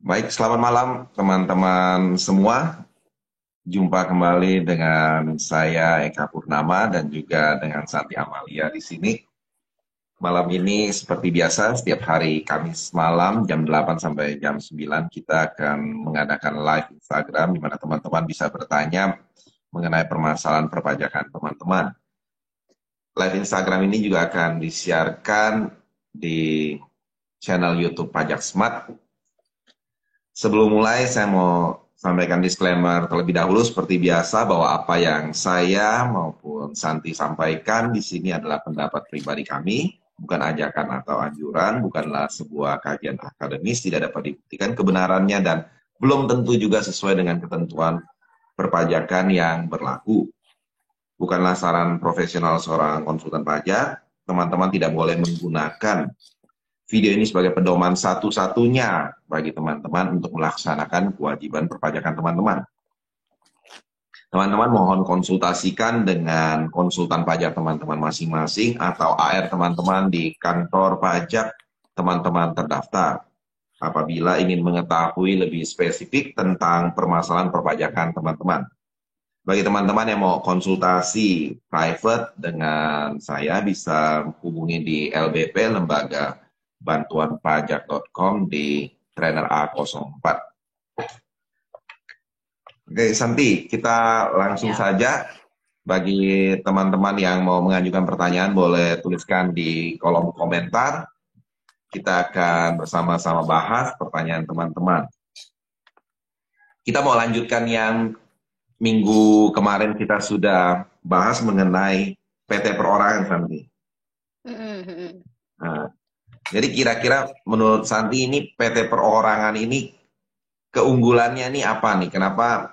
Baik, selamat malam teman-teman semua. Jumpa kembali dengan saya Eka Purnama dan juga dengan Santi Amalia di sini. Malam ini seperti biasa setiap hari Kamis malam jam 8 sampai jam 9 kita akan mengadakan live Instagram di mana teman-teman bisa bertanya mengenai permasalahan perpajakan teman-teman. Live Instagram ini juga akan disiarkan di channel YouTube Pajak Smart. Sebelum mulai, saya mau sampaikan disclaimer terlebih dahulu seperti biasa bahwa apa yang saya maupun Santi sampaikan di sini adalah pendapat pribadi kami, bukan ajakan atau anjuran, bukanlah sebuah kajian akademis, tidak dapat dibuktikan kebenarannya dan belum tentu juga sesuai dengan ketentuan perpajakan yang berlaku. Bukanlah saran profesional seorang konsultan pajak, teman-teman tidak boleh menggunakan video ini sebagai pedoman satu-satunya bagi teman-teman untuk melaksanakan kewajiban perpajakan teman-teman. Teman-teman mohon konsultasikan dengan konsultan pajak teman-teman masing-masing atau AR teman-teman di kantor pajak teman-teman terdaftar apabila ingin mengetahui lebih spesifik tentang permasalahan perpajakan teman-teman. Bagi teman-teman yang mau konsultasi private dengan saya bisa hubungi di LBP Lembaga bantuanpajak.com di trainer A04. Oke, Santi, kita langsung Ya, saja. Bagi teman-teman yang mau mengajukan pertanyaan, boleh tuliskan di kolom komentar. Kita akan bersama-sama bahas pertanyaan teman-teman. Kita mau lanjutkan yang minggu kemarin kita sudah bahas mengenai PT Perorangan, Santi. mm-mm. Nah, jadi kira-kira menurut Santi ini PT Perorangan ini keunggulannya ini apa nih? Kenapa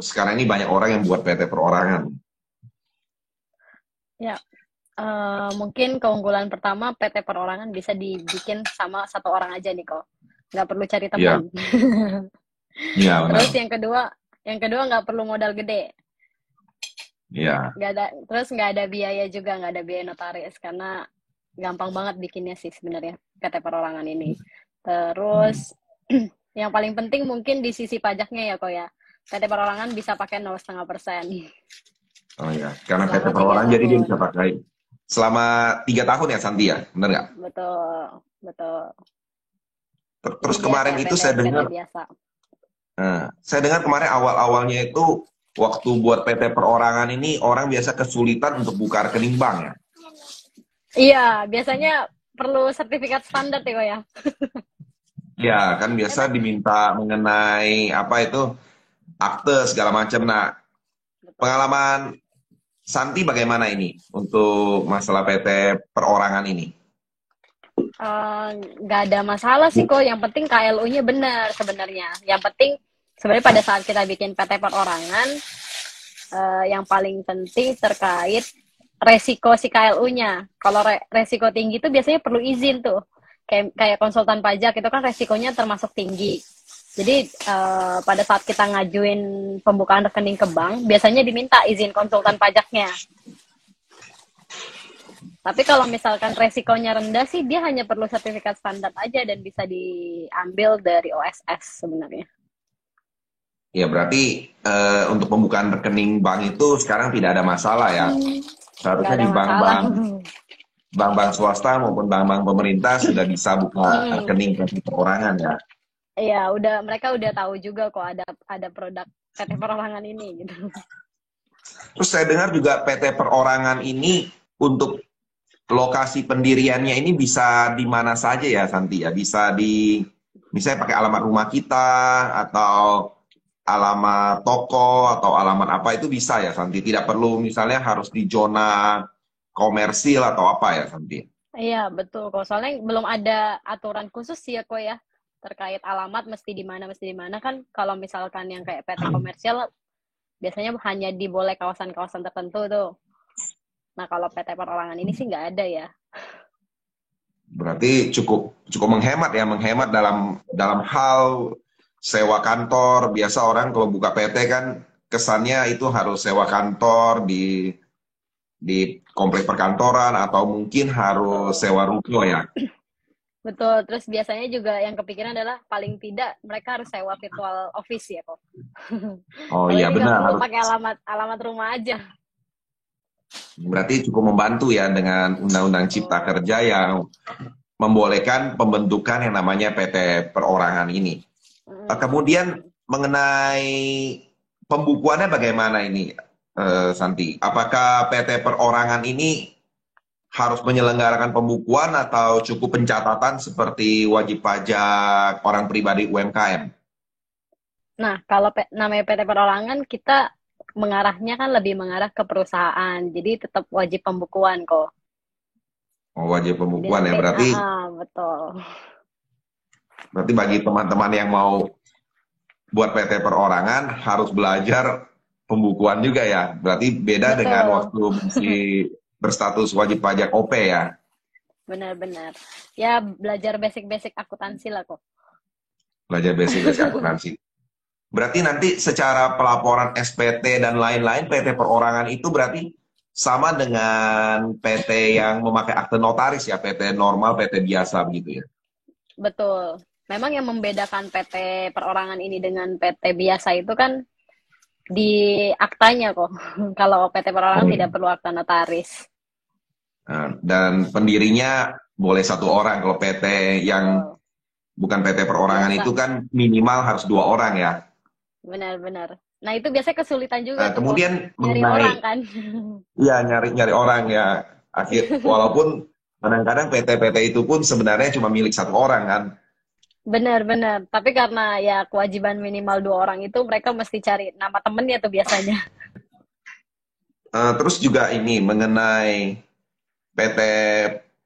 sekarang ini banyak orang yang buat PT perorangan? Ya. Mungkin keunggulan pertama PT Perorangan bisa dibikin sama satu orang aja nih kok, nggak perlu cari teman. Iya, iya benar. Terus yang kedua nggak perlu modal gede, Iya. nggak ada, terus nggak ada biaya juga, nggak ada biaya notaris karena gampang banget bikinnya sih sebenarnya PT Perorangan ini. Hmm. Terus yang paling penting mungkin di sisi pajaknya ya kok ya, PT Perorangan bisa pakai 0,5% Oh ya, karena PT selama tiga perorangan jadi dia bisa tahun. pakai selama 3 tahun ya Santi ya, benar nggak? Betul, betul. Jadi Terus dia kemarin kayak itu PT PT biasa. saya dengar kemarin awal-awalnya itu waktu buat PT perorangan ini orang biasa kesulitan untuk buka rekening bank ya. Iya, biasanya perlu sertifikat standar ya kok ya. Ya, kan biasa Kan diminta mengenai apa itu akte segala macam. Nah, betul. pengalaman Santi bagaimana ini untuk masalah PT perorangan ini? Nggak ada masalah sih kok. Yang penting KLU-nya benar sebenarnya. Yang penting sebenarnya pada saat kita bikin PT perorangan, yang paling penting terkait resiko si KLU-nya. Kalau resiko tinggi itu biasanya perlu izin tuh. Kayak konsultan pajak itu kan resikonya termasuk tinggi. Jadi pada saat kita ngajuin pembukaan rekening ke bank, biasanya diminta izin konsultan pajaknya. Tapi kalau misalkan resikonya rendah sih, dia hanya perlu sertifikat standar aja dan bisa diambil dari OSS sebenarnya. Ya, berarti untuk pembukaan rekening bank itu sekarang tidak ada masalah ya. Nggak Seharusnya ada di masalah. bank-bank swasta maupun bank-bank pemerintah sudah bisa buka Hmm, rekening PT perorangan ya. iya, mereka udah tahu juga kok ada produk PT Perorangan ini gitu. Terus saya dengar juga PT perorangan ini untuk lokasi pendiriannya ini bisa di mana saja ya Santi ya. Bisa di misalnya pakai alamat rumah kita atau alamat toko atau alamat apa itu bisa ya Santi. Tidak perlu misalnya harus di zona komersil atau apa ya Santi. Iya, betul kok. Soalnya belum ada aturan khusus sih ya kok ya terkait alamat mesti di mana kan kalau misalkan yang kayak PT komersial biasanya hanya diboleh kawasan-kawasan tertentu tuh. Nah, kalau PT Perorangan ini sih nggak ada ya. Berarti cukup cukup menghemat ya, menghemat dalam dalam hal sewa kantor. Biasa orang kalau buka PT kan kesannya itu harus sewa kantor di komplek perkantoran atau mungkin harus Betul. sewa ruko ya. Betul. Terus biasanya juga yang kepikiran adalah paling tidak mereka harus sewa virtual office ya kok. Oh Kalau iya ini nggak benar, perlu harus. pakai alamat rumah aja. Berarti cukup membantu ya dengan Undang-Undang Cipta Betul. Kerja yang membolehkan pembentukan yang namanya PT perorangan ini. Kemudian Mm-mm. mengenai pembukuannya bagaimana ini, Santi? Apakah PT perorangan ini harus menyelenggarakan pembukuan atau cukup pencatatan seperti wajib pajak orang pribadi UMKM? Nah, kalau namanya PT Perorangan, kita mengarahnya kan lebih mengarah ke perusahaan. Jadi tetap wajib pembukuan kok. Oh, wajib Jadi pembukuan ya. nanti, Berarti betul. berarti bagi teman-teman yang mau buat PT perorangan harus belajar pembukuan juga ya. Berarti beda dengan Betul, waktu masih berstatus wajib pajak OP ya. benar-benar. Ya, belajar basic-basic akuntansi lah kok. Belajar basic-basic akuntansi. Berarti nanti secara pelaporan SPT dan lain-lain PT perorangan itu berarti sama dengan PT yang memakai akte notaris ya, PT normal, PT biasa begitu ya. Betul. Memang yang membedakan PT Perorangan ini dengan PT biasa itu kan di aktanya kok. Kalau PT Perorangan Oh. tidak perlu akta notaris. Nah, dan pendirinya boleh satu orang. Kalau PT yang Betul. bukan PT perorangan Biasa. itu kan minimal harus dua orang ya. Benar-benar. Nah, itu biasanya kesulitan juga Nah, tuh kok. kemudian Nyari orang mengenai kan. ya nyari orang ya walaupun kadang-kadang PT-PT itu pun sebenarnya cuma milik satu orang kan. Benar-benar. Tapi karena ya kewajiban minimal 2 orang itu mereka mesti cari nama temennya tuh biasanya. Terus juga ini mengenai PT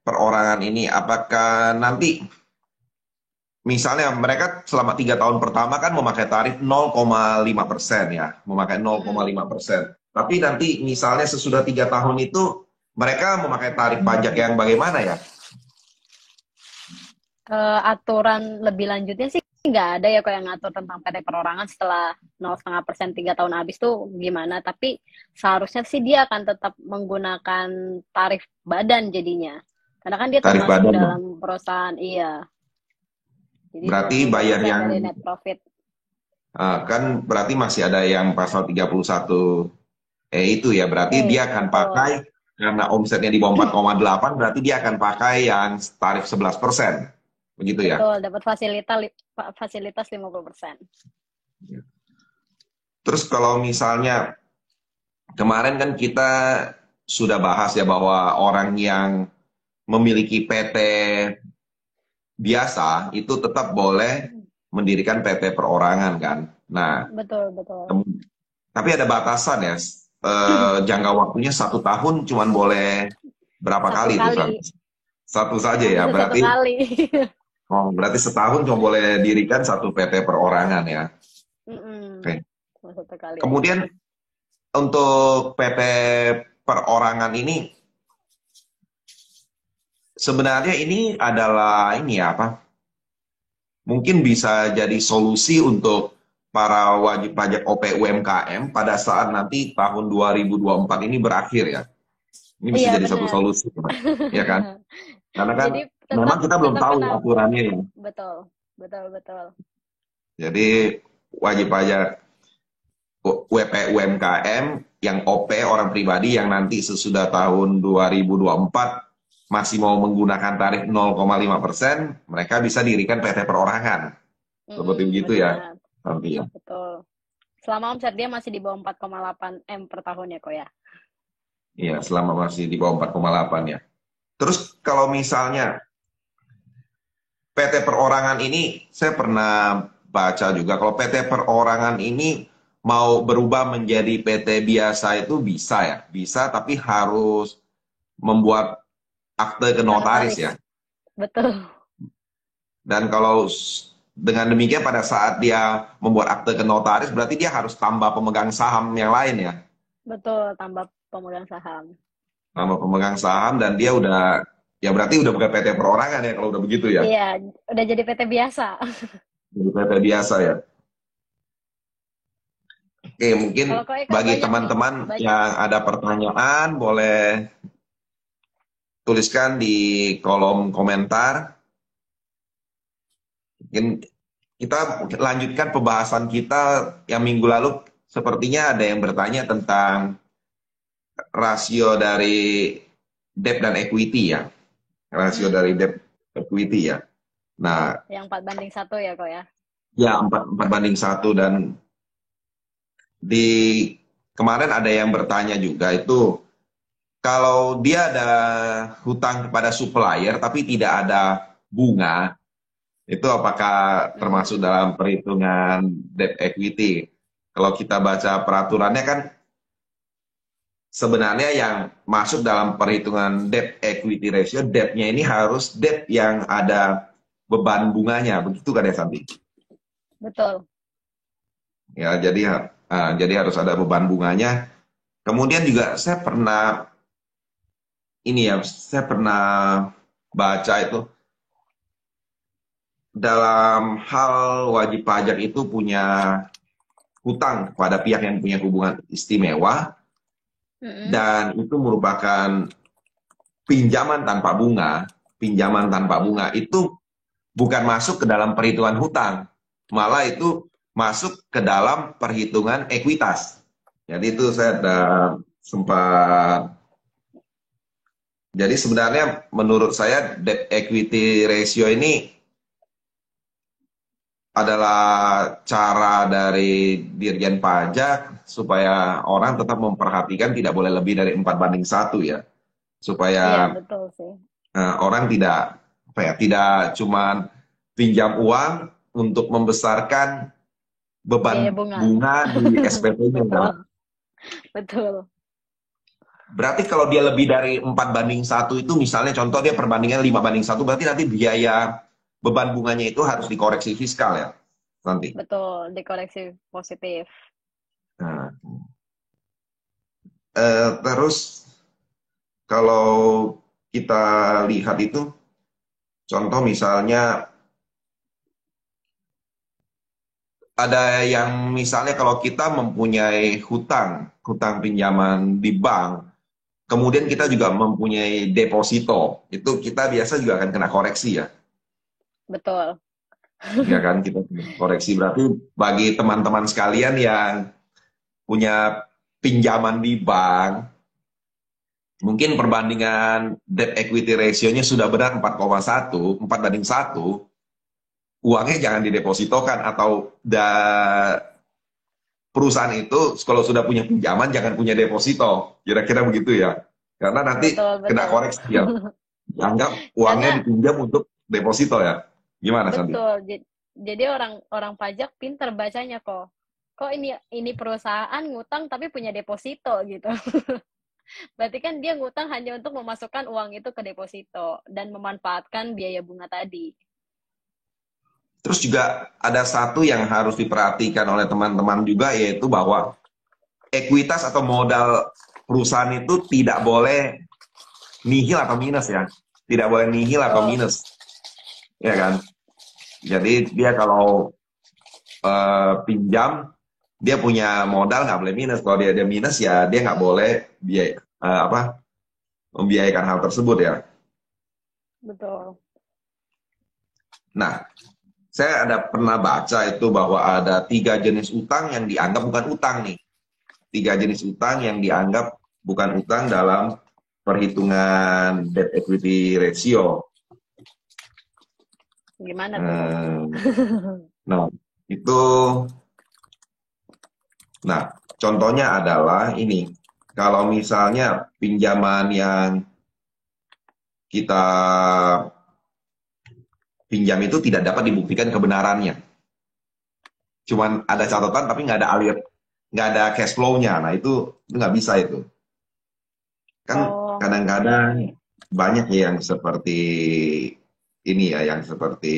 perorangan ini, apakah nanti misalnya mereka selama 3 tahun pertama kan memakai tarif 0,5% ya, memakai Mm-mm. 0,5%. Tapi nanti misalnya sesudah 3 tahun itu mereka memakai tarif pajak yang bagaimana ya? Aturan lebih lanjutnya sih nggak ada ya kok yang ngatur tentang PT Perorangan setelah 0,5% 3 tahun habis tuh gimana. Tapi seharusnya sih dia akan tetap menggunakan tarif badan jadinya. Karena kan dia Tarif termasuk badan. dalam perusahaan, iya. Jadi Berarti bayar 25% yang dari net profit. kan berarti masih ada yang pasal 31 itu ya, berarti dia akan pakai Betul. karena omsetnya di bawah 4,8 berarti dia akan pakai yang tarif 11%. Begitu ya. Betul, dapat fasilitas 50%. Terus kalau misalnya kemarin kan kita sudah bahas ya bahwa orang yang memiliki PT biasa itu tetap boleh mendirikan PT perorangan kan. Nah, Betul, betul. tapi ada batasan ya. Jangka waktunya 1 tahun cuman boleh berapa Satu kali itu kan? kali. Satu saja Cuma ya. bisa satu Berarti kali. setahun cuma boleh dirikan satu PT perorangan ya. Mm-mm. Oke. Cuma satu kali aja. Kemudian untuk PT perorangan ini sebenarnya ini adalah ini ya apa? Mungkin bisa jadi solusi untuk para wajib pajak OP UMKM pada saat nanti tahun 2024 ini berakhir ya. Ini bisa Iya, jadi satu benar. solusi, ya kan? Karena kan Jadi memang tetap kita belum tetap tahu kena. aturannya ya. Betul, betul, betul. Jadi wajib pajak WP UMKM yang OP orang pribadi yang nanti sesudah tahun 2024 masih mau menggunakan tarif 0,5%, mereka bisa dirikan PT perorangan. Seperti Mm-mm, begitu ya benar, nanti ya. betul. Selama omset dia masih di bawah 4,8 M per tahun ya kok ya. Iya, selama masih di bawah 4,8 ya. Terus kalau misalnya PT perorangan ini, saya pernah baca juga kalau PT perorangan ini mau berubah menjadi PT biasa itu bisa ya, bisa tapi harus membuat akte ke Akta notaris notaris. ya. Betul, Dan kalau dengan demikian pada saat dia membuat akte ke notaris berarti dia harus tambah pemegang saham yang lain ya. betul. Tambah pemegang saham. Tambah pemegang saham dan dia udah ya berarti udah bukan PT perorangan ya kalau udah begitu ya. Iya, udah jadi PT biasa. Jadi PT biasa ya. Oke, mungkin Kalau kok Eka bagi banyak nih, teman-teman banyak. yang ada pertanyaan boleh tuliskan di kolom komentar. Mungkin kita lanjutkan pembahasan kita yang minggu lalu. Sepertinya ada yang bertanya tentang rasio dari debt dan equity ya. Rasio dari debt equity ya. Nah, Yang 4:1 ya kok ya. ya 4:1 dan di kemarin ada yang bertanya juga itu kalau dia ada hutang kepada supplier tapi tidak ada bunga, itu apakah termasuk dalam perhitungan debt equity? Kalau kita baca peraturannya kan sebenarnya yang masuk dalam perhitungan debt equity ratio, debt-nya ini harus debt yang ada beban bunganya, begitu kan ya Santi? Betul. Ya, jadi harus ada beban bunganya. Kemudian juga saya pernah baca itu dalam hal wajib pajak itu punya hutang kepada pihak yang punya hubungan istimewa dan itu merupakan pinjaman tanpa bunga. Pinjaman tanpa bunga itu bukan masuk ke dalam perhitungan hutang, malah itu masuk ke dalam perhitungan ekuitas. Jadi itu saya ada sempat. Jadi sebenarnya menurut saya debt equity ratio ini adalah cara dari Dirjen Pajak supaya orang tetap memperhatikan tidak boleh lebih dari 4:1 ya. Iya, Supaya betul sih. orang tidak cuman pinjam uang untuk membesarkan Biaya beban bunga. bunga di SPP-nya. Betul. Betul. Berarti kalau dia lebih dari 4:1 itu misalnya contoh dia perbandingan 5:1 berarti nanti biaya beban bunganya itu harus dikoreksi fiskal ya nanti. Betul, dikoreksi positif. Nah, terus kalau kita lihat itu contoh misalnya ada yang misalnya kalau kita mempunyai hutang pinjaman di bank, kemudian kita juga mempunyai deposito, itu kita biasa juga akan kena koreksi ya. Betul. Ya kan kita koreksi berarti bagi teman-teman sekalian yang punya pinjaman di bank mungkin perbandingan debt equity ratio-nya sudah benar 4,1 uangnya jangan didepositokan atau perusahaan itu kalau sudah punya pinjaman jangan punya deposito kira-kira begitu ya karena nanti Betul, kena betul. koreksi ya anggap uangnya Karena dipinjam untuk deposito ya gimana Santi? betul. Jadi orang pajak pinter bacanya kok. Kok ini perusahaan ngutang tapi punya deposito gitu. Berarti kan dia ngutang hanya untuk memasukkan uang itu ke deposito dan memanfaatkan biaya bunga tadi. Terus juga ada satu yang harus diperhatikan oleh teman-teman juga yaitu bahwa ekuitas atau modal perusahaan itu tidak boleh nihil atau minus ya. Tidak boleh nihil atau Betul. minus. Ya kan? Jadi dia kalau pinjam dia punya modal nggak boleh minus. Kalau dia ada minus ya dia nggak boleh membiayakan hal tersebut ya. Betul. Nah, saya ada pernah baca itu bahwa ada 3 jenis utang yang dianggap bukan utang nih. 3 jenis utang yang dianggap bukan utang dalam perhitungan debt equity ratio. Gimana tuh? Nah, itu, nah, contohnya adalah ini. Kalau misalnya pinjaman yang kita pinjam itu tidak dapat dibuktikan kebenarannya. Cuman ada catatan tapi nggak ada cash flow-nya. Nah, itu nggak bisa itu. Kan kadang-kadang banyak yang seperti ini ya, yang seperti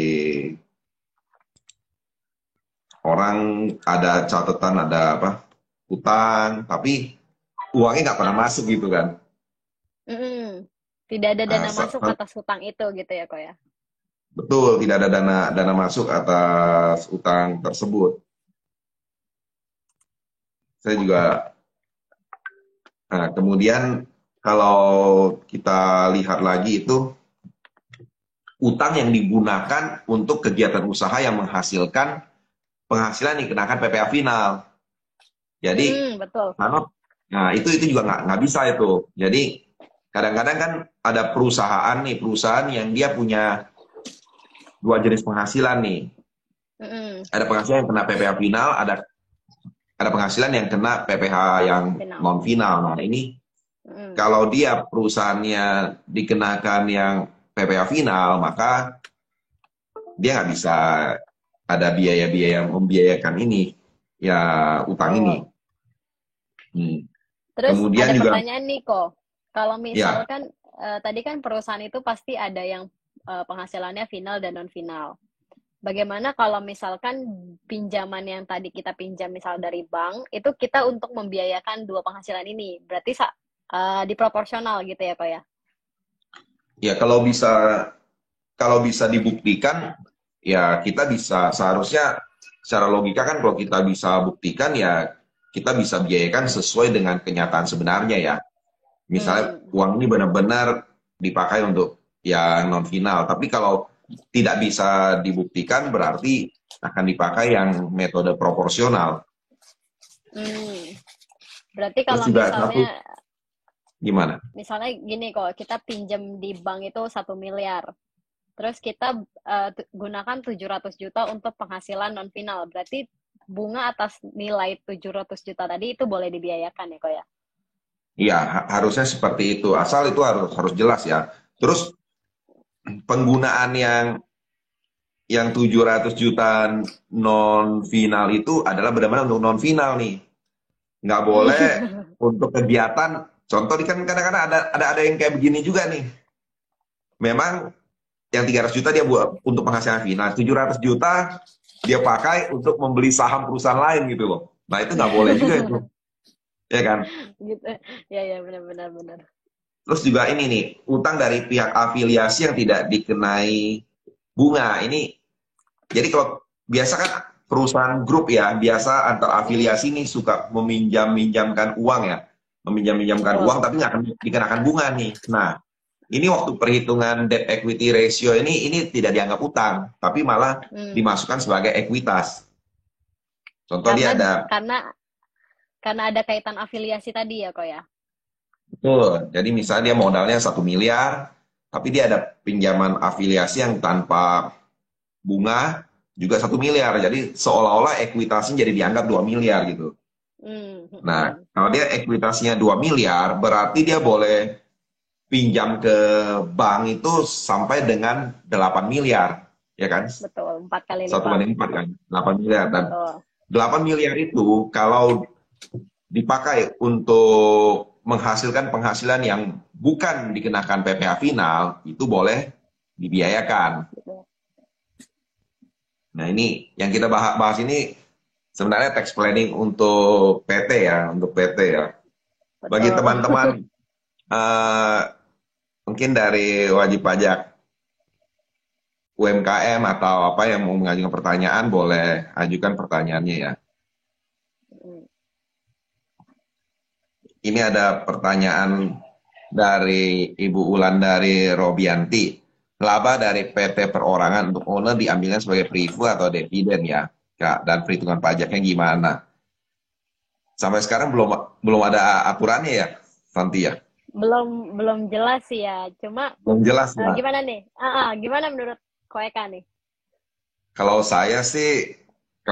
orang ada catatan ada utang, tapi uangnya nggak pernah masuk gitu kan. Tidak ada Nah, dana masuk atas hutang itu gitu ya kok ya. betul, tidak ada dana masuk atas utang tersebut. Saya juga, nah, kemudian kalau kita lihat lagi itu utang yang digunakan untuk kegiatan usaha yang menghasilkan penghasilan yang dikenakan PPh final. Jadi, Betul. nah itu juga nggak bisa itu. Jadi kadang-kadang kan ada perusahaan yang dia punya dua jenis penghasilan nih. Ada penghasilan yang kena PPh final, ada penghasilan yang kena PPh yang non final. Nah ini kalau dia perusahaannya dikenakan yang PPh final, maka dia nggak bisa ada biaya-biaya yang membiayakan ini, ya utang ini. Terus kemudian ada juga pertanyaan nih kok, kalau ya, misalkan tadi kan perusahaan itu pasti ada yang penghasilannya final dan non final. Bagaimana kalau misalkan pinjaman yang tadi kita pinjam misal dari bank, itu kita untuk membiayakan dua penghasilan ini, berarti diproporsional gitu ya kok ya? ya kalau bisa dibuktikan, ya kita bisa seharusnya secara logika kan kalau kita bisa buktikan ya kita bisa biayakan sesuai dengan kenyataan sebenarnya ya. Misalnya uang ini benar-benar dipakai untuk yang non final, tapi kalau tidak bisa dibuktikan berarti akan dipakai yang metode proporsional. Berarti Terus kalau juga satu, misalnya gimana? misalnya gini kok, kita pinjam di bank itu 1 miliar. Terus kita gunakan 700 juta untuk penghasilan non final. Berarti bunga atas nilai 700 juta tadi itu boleh dibiayakan ya kok ya? Iya, harusnya seperti itu. Asal itu harus jelas ya. Terus penggunaan yang 700 juta non final itu adalah benar-benar untuk non final nih. Nggak boleh untuk kegiatan. Contoh kan kadang-kadang ada yang kayak begini juga nih. Memang yang 300 juta dia buat untuk penghasilan final, 700 juta dia pakai untuk membeli saham perusahaan lain gitu loh. Nah itu nggak boleh juga itu, ya kan? Gitu. Ya benar. Terus juga ini nih, utang dari pihak afiliasi yang tidak dikenai bunga. Ini jadi kalau biasa kan perusahaan grup ya, biasa antar afiliasi nih suka meminjamkan uang ya, meminjam-minjamkan uang tapi nggak akan dikenakan bunga nih. Nah, ini waktu perhitungan debt equity ratio ini tidak dianggap utang, tapi malah dimasukkan sebagai ekuitas. Contoh dia ada. Karena ada kaitan afiliasi tadi ya kok ya. Betul. Jadi misalnya dia modalnya 1 miliar, tapi dia ada pinjaman afiliasi yang tanpa bunga juga 1 miliar. Jadi seolah-olah ekuitasnya jadi dianggap 2 miliar gitu. Nah, kalau dia ekuitasnya 2 miliar, berarti dia boleh pinjam ke bank itu sampai dengan 8 miliar. Ya kan? Betul, 4 kali lipat. 1 banding 4 kan, 8 miliar. Dan 8 miliar itu kalau dipakai untuk menghasilkan penghasilan yang bukan dikenakan PPh final, itu boleh dibiayakan. Nah ini yang kita bahas ini sebenarnya tax planning untuk PT ya, untuk PT ya. Bagi teman-teman mungkin dari wajib pajak UMKM atau apa yang mau mengajukan pertanyaan, boleh ajukan pertanyaannya ya. Ini ada pertanyaan dari Ibu Ulandari Robianti. Laba dari PT perorangan untuk owner diambilnya sebagai preview atau dividen ya, Kak? Dan perhitungan pajaknya gimana? Sampai sekarang belum ada aturannya ya, Santi ya? Belum jelas sih ya. Cuma belum jelas ya. Gimana nih? Gimana menurut Ko Eka nih? Kalau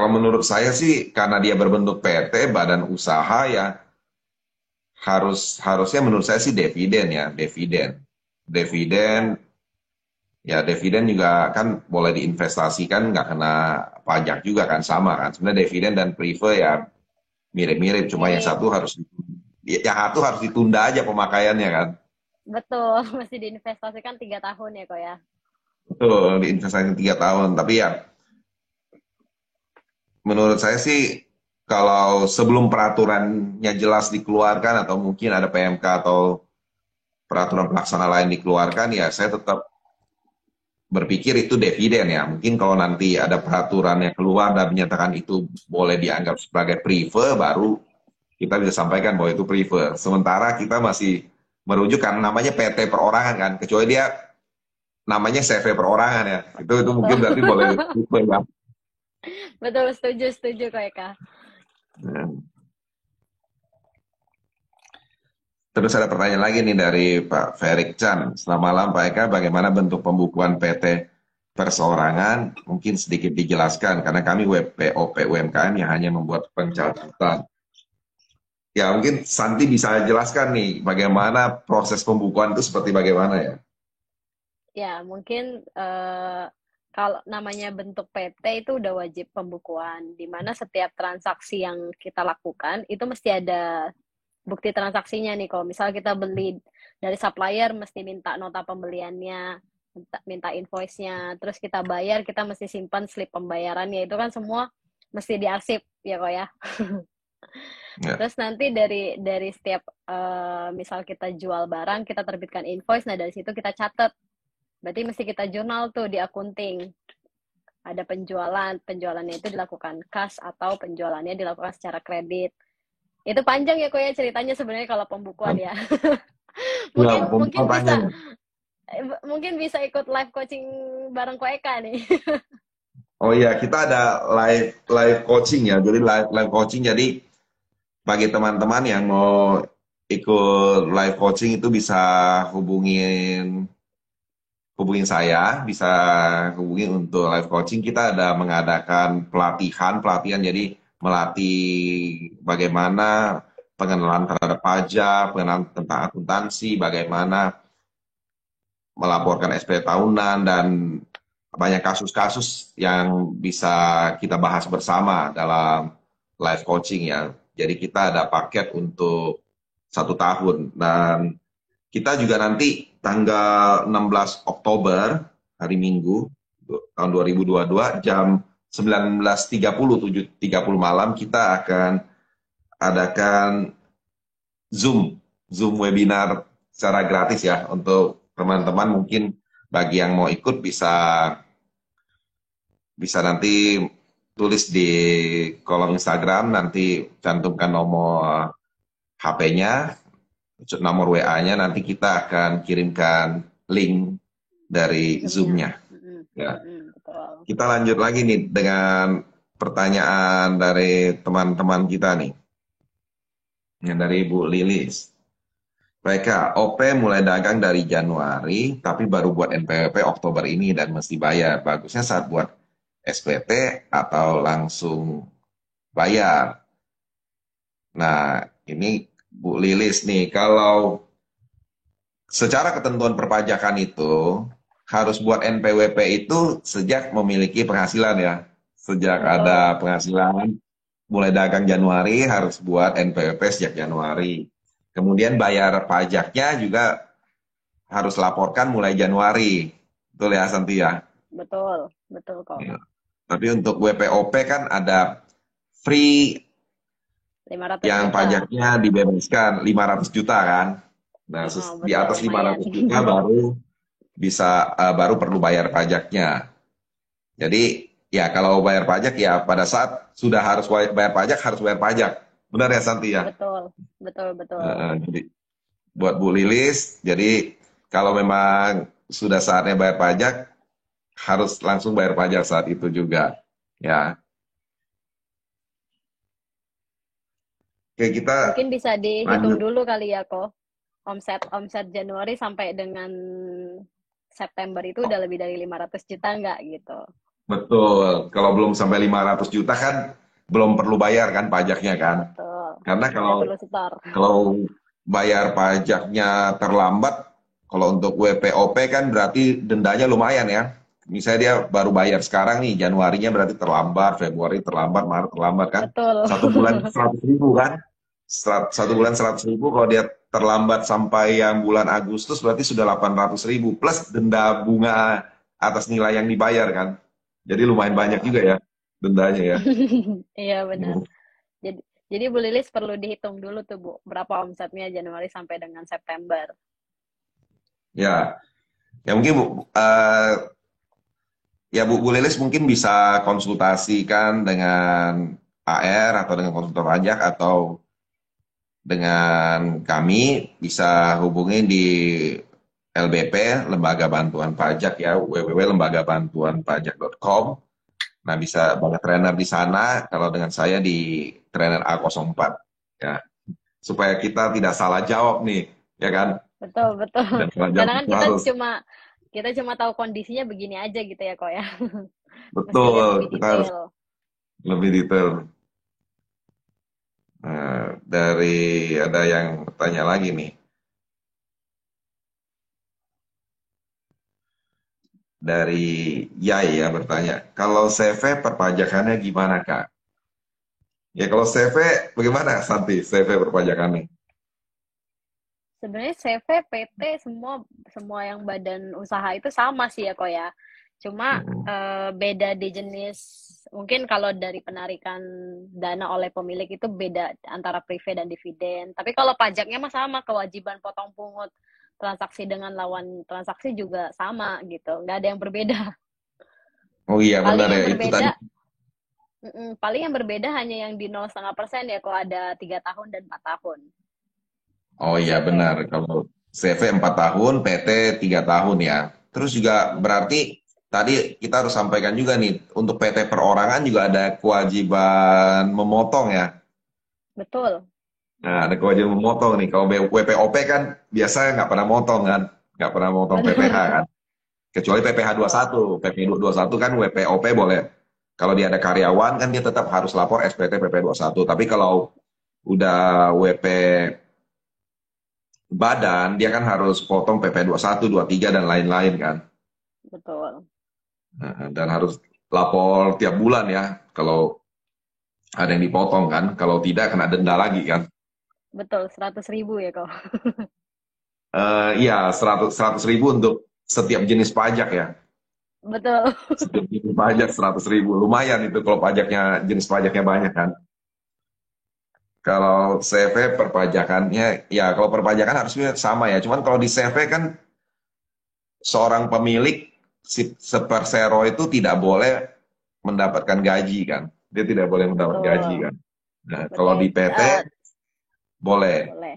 menurut saya sih karena dia berbentuk PT, badan usaha ya, harusnya menurut saya sih dividen ya, dividen juga kan boleh diinvestasikan, nggak kena pajak juga kan, sama kan sebenarnya dividen dan prefer ya mirip-mirip, cuma yang satu harus ditunda aja pemakaiannya kan. Betul, masih diinvestasikan 3 tahun ya kok ya. Betul, diinvestasikan 3 tahun, tapi ya menurut saya sih kalau sebelum peraturannya jelas dikeluarkan atau mungkin ada PMK atau peraturan pelaksana lain dikeluarkan, ya saya tetap berpikir itu dividen ya. Mungkin kalau nanti ada peraturan yang keluar dan menyatakan itu boleh dianggap sebagai prefer, baru kita bisa sampaikan bahwa itu prefer. Sementara kita masih merujuk kan namanya PT perorangan kan, kecuali dia namanya CV perorangan ya. Itu mungkin Betul. berarti boleh tipe ya. Betul, setuju, setuju kok Eka. Nah, terus ada pertanyaan lagi nih dari Pak Ferik Chan. Selamat malam Pak Eka, bagaimana bentuk pembukuan PT perseorangan? Mungkin sedikit dijelaskan, karena kami WPOP UMKM yang hanya membuat pencatatan. Ya mungkin Santi bisa jelaskan nih, bagaimana proses pembukuan itu seperti bagaimana ya? Ya, mungkin kalau namanya bentuk PT itu udah wajib pembukuan, di mana setiap transaksi yang kita lakukan itu mesti ada bukti transaksinya nih. Kalau misal kita beli dari supplier, mesti minta nota pembeliannya, minta invoice-nya, terus kita bayar, kita mesti simpan slip pembayarannya. Itu kan semua mesti diarsip ya kok ya. Ya. Terus nanti dari setiap misal kita jual barang, kita terbitkan invoice, nah dari situ kita catat. Berarti mesti kita jurnal tuh di akunting. Ada penjualannya itu dilakukan cash atau penjualannya dilakukan secara kredit. Itu panjang ya kok ya ceritanya sebenarnya kalau pembukuan ya. Ya, mungkin mungkin pembukuan bisa panjang. mungkin bisa ikut live coaching bareng Ko Eka nih. Oh iya, kita ada live coaching ya. Jadi live coaching, jadi bagi teman-teman yang mau ikut live coaching itu bisa hubungin hubungin saya, bisa hubungin untuk live coaching. Kita ada mengadakan pelatihan, jadi melatih bagaimana pengenalan terhadap pajak, pengenalan tentang akuntansi, bagaimana melaporkan SP tahunan, dan banyak kasus-kasus yang bisa kita bahas bersama dalam live coaching ya. Jadi kita ada paket untuk 1 tahun, dan kita juga nanti tanggal 16 Oktober, hari Minggu, tahun 2022, jam 19.30, 7.30 malam, kita akan adakan Zoom webinar secara gratis ya, untuk teman-teman. Mungkin bagi yang mau ikut bisa nanti tulis di kolom Instagram, nanti cantumkan nomor HP-nya, nomor WA-nya, nanti kita akan kirimkan link dari Zoom-nya. Zoom-nya. Ya. Betul. Kita lanjut lagi nih dengan pertanyaan dari teman-teman kita nih. Yang dari Bu Lilis. Mereka, OP mulai dagang dari Januari, tapi baru buat NPWP Oktober ini dan mesti bayar. Bagusnya saat buat SPT atau langsung bayar. Nah, ini Bu Lilis nih, kalau secara ketentuan perpajakan itu harus buat NPWP itu sejak memiliki penghasilan ya. Sejak Betul. ada penghasilan, mulai dagang Januari harus buat NPWP sejak Januari. Kemudian bayar pajaknya juga harus laporkan mulai Januari. Betul ya Santi ya? Betul. Betul kok. Ya. Tapi untuk WPOP kan ada free 500 yang juta. pajaknya dibebaskan 500 juta kan. Nah, di Betul, atas lumayan. 500 juta baru perlu bayar pajaknya. Jadi ya kalau bayar pajak ya pada saat sudah harus bayar pajak, harus bayar pajak. Benar ya Santi ya? Betul. Betul, betul. Jadi buat Bu Lilis, jadi kalau memang sudah saatnya bayar pajak, harus langsung bayar pajak saat itu juga. Ya, oke, kita Mungkin bisa dihitung lanjut. dulu kali ya kok. Omset Januari sampai dengan September itu udah lebih dari 500 juta nggak gitu. Betul, kalau belum sampai 500 juta kan belum perlu bayar kan pajaknya kan. Betul. Karena Nggak kalau perlu setor. kalau bayar pajaknya terlambat, kalau untuk WPOP kan berarti dendanya lumayan ya. Misalnya dia baru bayar sekarang nih, Januarinya berarti terlambat, Februari terlambat, Maret terlambat kan. Betul. 1 bulan 100.000 kan. 1 bulan 100.000, kalau dia terlambat sampai yang bulan Agustus berarti sudah 800.000 plus denda bunga atas nilai yang dibayar kan. Jadi lumayan banyak juga ya dendanya ya. Iya benar. Jadi jadi Bu Lilis perlu dihitung dulu tuh Bu, berapa omsetnya Januari sampai dengan September. Ya, ya mungkin Bu, ya Bu Lilis mungkin bisa konsultasikan dengan AR atau dengan konsultan pajak, atau dengan kami bisa hubungi di LBP, Lembaga Bantuan Pajak ya, www.lembagabantuanpajak.com. Nah, bisa banyak trainer di sana, kalau dengan saya di trainer A04 ya. Supaya kita tidak salah jawab nih, ya kan? Betul, betul. Dan salah jawab Karena kan itu harus kita cuma tahu kondisinya begini aja gitu ya kok ya. Mesti lihat lebih betul, kita harus detail. lebih detail. Nah, dari ada yang bertanya lagi nih. Dari Yai ya bertanya, kalau CV perpajakannya gimana Kak? Ya kalau CV bagaimana Santi CV perpajakannya? Sebenarnya CV, PT, semua semua yang badan usaha itu sama sih ya kok ya. Cuma Hmm. beda di jenis, mungkin kalau dari penarikan dana oleh pemilik itu beda antara prive dan dividen. Tapi kalau pajaknya mah sama, kewajiban potong pungut transaksi dengan lawan transaksi juga sama gitu. Nggak ada yang berbeda. Oh iya benar Paling ya yang itu tadi. berbeda, paling yang berbeda hanya yang di 0,5% ya kalau ada 3 tahun dan 4 tahun Oh di iya CV. benar kalau CV 4 tahun, PT 3 tahun ya. Terus juga berarti tadi kita harus sampaikan juga nih untuk PT perorangan juga ada kewajiban memotong ya. Betul, Nah ada kewajiban memotong nih. Kalau WPOP kan biasanya nggak pernah motong kan, nggak pernah motong PPh betul, kan. Kecuali PPh betul. 21, PP 21 kan WPOP boleh. Kalau dia ada karyawan kan dia tetap harus lapor SPT PP 21. Tapi kalau udah WP badan, dia kan harus potong PP 21, 23 dan lain-lain kan. Betul. Nah, dan harus lapor tiap bulan ya. Kalau ada yang dipotong kan, kalau tidak kena denda lagi kan. Betul, 100.000 ya kok. Iya, 100 ribu untuk setiap jenis pajak ya. Betul. Setiap jenis pajak 100 ribu. Lumayan itu kalau pajaknya, jenis pajaknya banyak kan. Kalau CV perpajakannya, ya kalau perpajakan harusnya sama ya. Cuman kalau di CV kan seorang pemilik si sepersero itu tidak boleh mendapatkan gaji kan. Dia tidak boleh mendapat gaji Betul. kan. Nah, kalau Betul. di PT boleh. Boleh.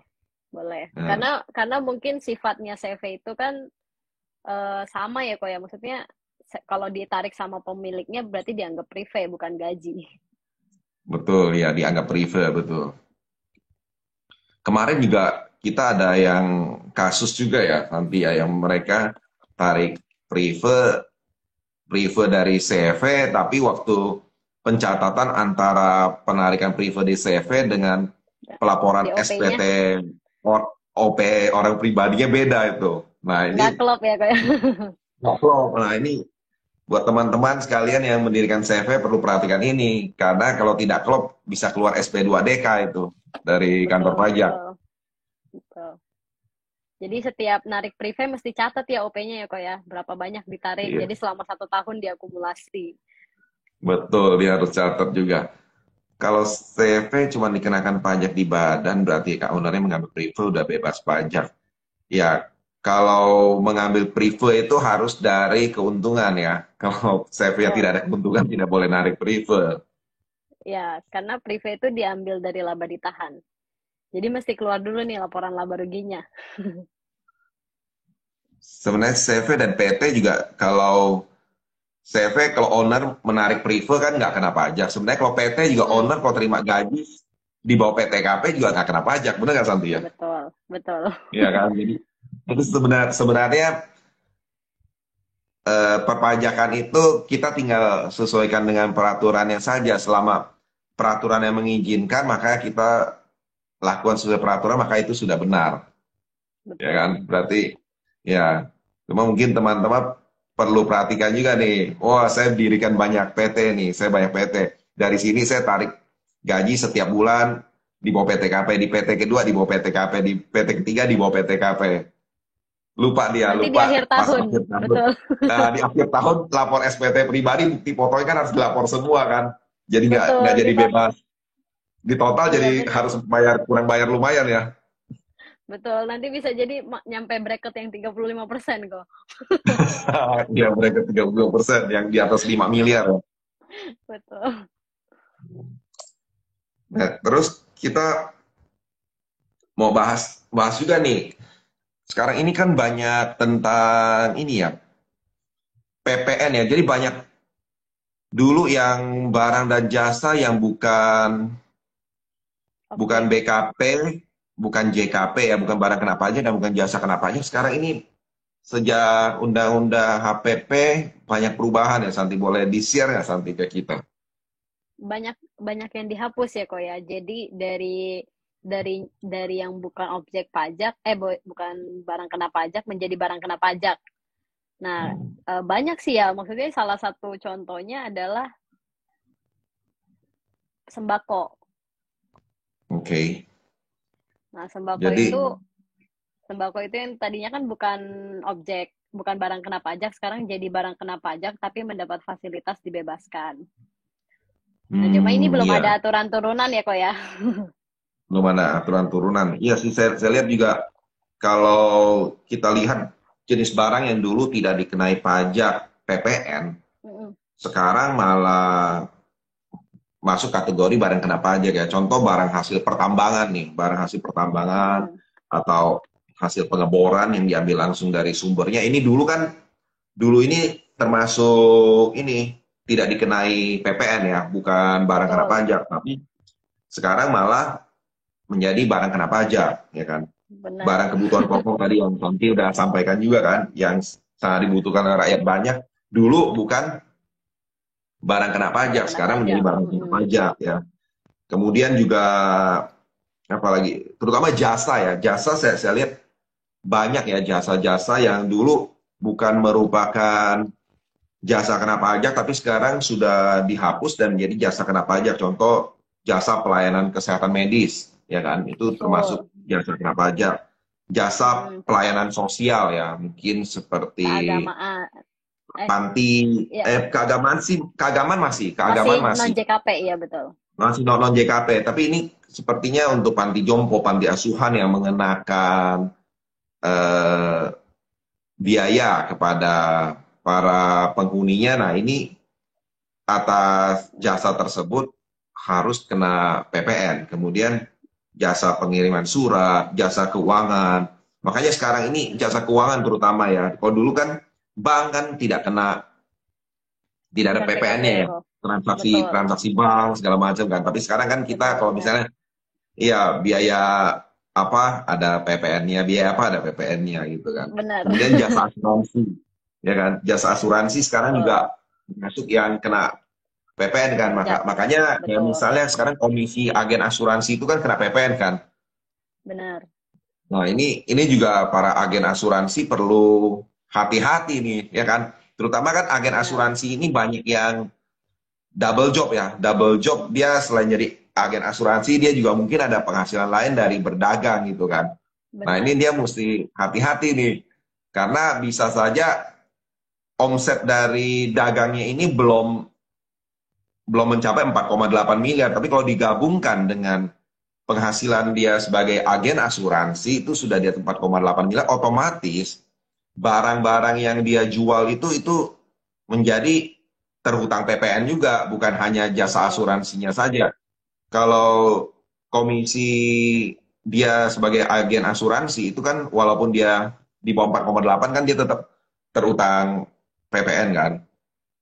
Boleh. Nah, Karena mungkin sifatnya CV itu kan sama ya kok ya. Maksudnya kalau ditarik sama pemiliknya berarti dianggap prive bukan gaji. betul ya dianggap prive betul. Kemarin juga kita ada yang kasus juga ya nanti ya yang mereka tarik prive prive dari CV tapi waktu pencatatan antara penarikan prive di CV dengan pelaporan DOP-nya SPT OP orang pribadinya beda itu. Nah nggak ini klop ya kok ya. nah ini buat teman-teman sekalian yang mendirikan CV perlu perhatikan ini karena kalau tidak klop bisa keluar SP2DK itu dari kantor Betul, pajak. betul. Betul. Jadi setiap narik prive mesti catat ya OP-nya ya kok ya. Berapa banyak ditarik. Iya, Jadi selama 1 tahun diakumulasi. betul dia harus catat juga. Kalau CV cuma dikenakan pajak di badan berarti Kak ownernya mengambil prive udah bebas pajak. Ya, kalau mengambil prive itu harus dari keuntungan ya. Kalau CV-nya tidak Betul. ada keuntungan tidak boleh narik prive. Ya, karena prive itu diambil dari laba ditahan. Jadi mesti keluar dulu nih laporan laba ruginya. Sebenarnya CV dan PT juga kalau CV kalau owner menarik prive kan nggak kena pajak. Sebenarnya kalau PT juga Mm-mm. owner kalau terima gaji di bawah PTKP juga nggak kena pajak. Benar nggak Santi ya? Betul, betul. Iya kan? Jadi sebenarnya perpajakan itu kita tinggal sesuaikan dengan peraturannya saja. Selama peraturan yang mengizinkan, maka kita lakukan sesuai peraturan, maka itu sudah benar. Ya kan? Betul. Berarti ya, cuma mungkin teman-teman perlu perhatikan juga nih. Wah, saya dirikan banyak PT nih, saya banyak PT. Dari sini saya tarik gaji setiap bulan di bawah PTKP, di PT kedua di bawah PTKP, di PT ketiga di bawah PTKP. Lupa dia, Nanti di lupa akhir pas tahun, akhir tahun. betul. Nah, di akhir tahun lapor SPT pribadi, bukti fotonya kan harus dilapor semua kan. Jadi nggak Betul, jadi bebas. Di total iya jadi harus benar. bayar kurang bayar lumayan ya. Betul, nanti bisa jadi nyampe bracket yang 35% kok. Ya mereka 30% yang di atas 5 miliar. Ya. Betul. Nah, terus kita mau bahas bahas juga nih sekarang ini kan banyak tentang ini ya, PPN ya. Jadi banyak dulu yang barang dan jasa yang bukan bukan Objek. BKP, bukan JKP ya, bukan barang kena pajak dan bukan jasa kena pajak. Sekarang ini sejak Undang-Undang HPP banyak perubahan ya, Santi. Boleh di-share ya, Santi, ke kita? Banyak banyak yang dihapus ya kok ya. Jadi dari yang bukan objek pajak, bukan barang kena pajak menjadi barang kena pajak. Nah, Hmm. banyak sih ya. Maksudnya salah satu contohnya adalah sembako. Oke. Nah, Jadi, sembako itu yang tadinya kan bukan objek, bukan barang kena pajak, sekarang jadi barang kena pajak tapi mendapat fasilitas dibebaskan. Nah, cuma ini belum iya, ada aturan turunan ya kok ya. belum ada aturan turunan. Iya sih, saya lihat juga kalau kita lihat jenis barang yang dulu tidak dikenai pajak PPN, Mm-mm. sekarang malah masuk kategori barang kena pajak ya. Contoh barang hasil pertambangan nih, barang hasil pertambangan Mm-mm. atau hasil pengeboran yang diambil langsung dari sumbernya. Ini dulu kan, dulu ini termasuk ini tidak dikenai PPN ya, bukan barang kena Betul, pajak, tapi sekarang malah menjadi barang kena pajak, ya kan? benar. Barang kebutuhan pokok tadi yang Santi udah sampaikan juga kan, yang sangat dibutuhkan oleh rakyat banyak, dulu bukan barang kena Barang pajak, kena sekarang menjadi pajak. barang kena Mm-mm. pajak ya. Kemudian juga apalagi, terutama jasa ya, jasa saya lihat banyak ya jasa-jasa yang dulu bukan merupakan jasa kena pajak, tapi sekarang sudah dihapus dan menjadi jasa kena pajak. Contoh jasa pelayanan kesehatan medis, ya kan? Itu termasuk Betul. jasa kena pajak. Jasa Mm-mm. pelayanan sosial ya, mungkin seperti Keagamaan. Eh, panti, ya, keagaman masih non masih, JKP ya betul. masih non JKP. Tapi ini sepertinya untuk panti jompo, panti asuhan yang mengenakan eh, biaya kepada para penghuninya. Nah, ini atas jasa tersebut harus kena PPN. Kemudian jasa pengiriman surat, jasa keuangan. Makanya sekarang ini jasa keuangan terutama ya. Kalau dulu kan bank kan tidak ada Bukan PKP PPN-nya ya ya. kok. Transaksi Betul. transaksi bank segala macam kan. Tapi sekarang kan kita Benar kalau benar. misalnya iya biaya apa ada PPN-nya, biaya apa ada PPN-nya gitu kan. Benar. Kemudian jasa asuransi, ya kan. Jasa asuransi sekarang Betul. juga masuk yang kena PPN kan. Pajak. Makanya kayak Betul. misalnya sekarang komisi agen asuransi itu kan kena PPN kan. Benar. Nah, ini juga para agen asuransi perlu hati-hati nih, ya kan. Terutama kan agen Benar. asuransi ini banyak yang double job ya. Double job dia selain jadi agen asuransi dia juga mungkin ada penghasilan lain dari berdagang gitu kan. Nah, ini Benar. dia mesti hati-hati nih. Karena bisa saja omset dari dagangnya ini belum mencapai 4,8 miliar, tapi kalau digabungkan dengan penghasilan dia sebagai agen asuransi itu sudah di atas 4,8 miliar, otomatis barang-barang yang dia jual itu menjadi terhutang PPN juga, bukan hanya jasa Betul. asuransinya saja. Kalau komisi dia sebagai agen asuransi itu kan walaupun dia di bawah 4,8 kan dia tetap terutang PPN kan.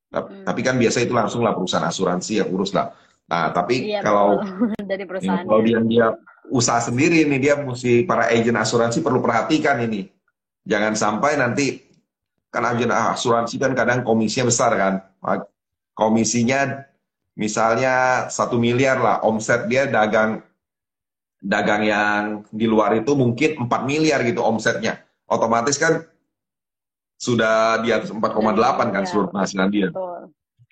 Tapi Mm-mm. kan biasa itu langsung lah perusahaan asuransi yang urus lah. Nah, tapi Iya betul. kalau Dari ya, kalau perusahaannya. dia usaha sendiri ini dia mesti para agen asuransi perlu perhatikan ini. Jangan sampai nanti kan agen asuransi kan kadang komisinya besar kan. Komisinya misalnya 1 miliar lah, omset dia dagang dagang yang di luar itu mungkin 4 miliar gitu omsetnya. Otomatis kan sudah di atas Udah 4,8 kan miliar. seluruh penghasilan dia. Betul.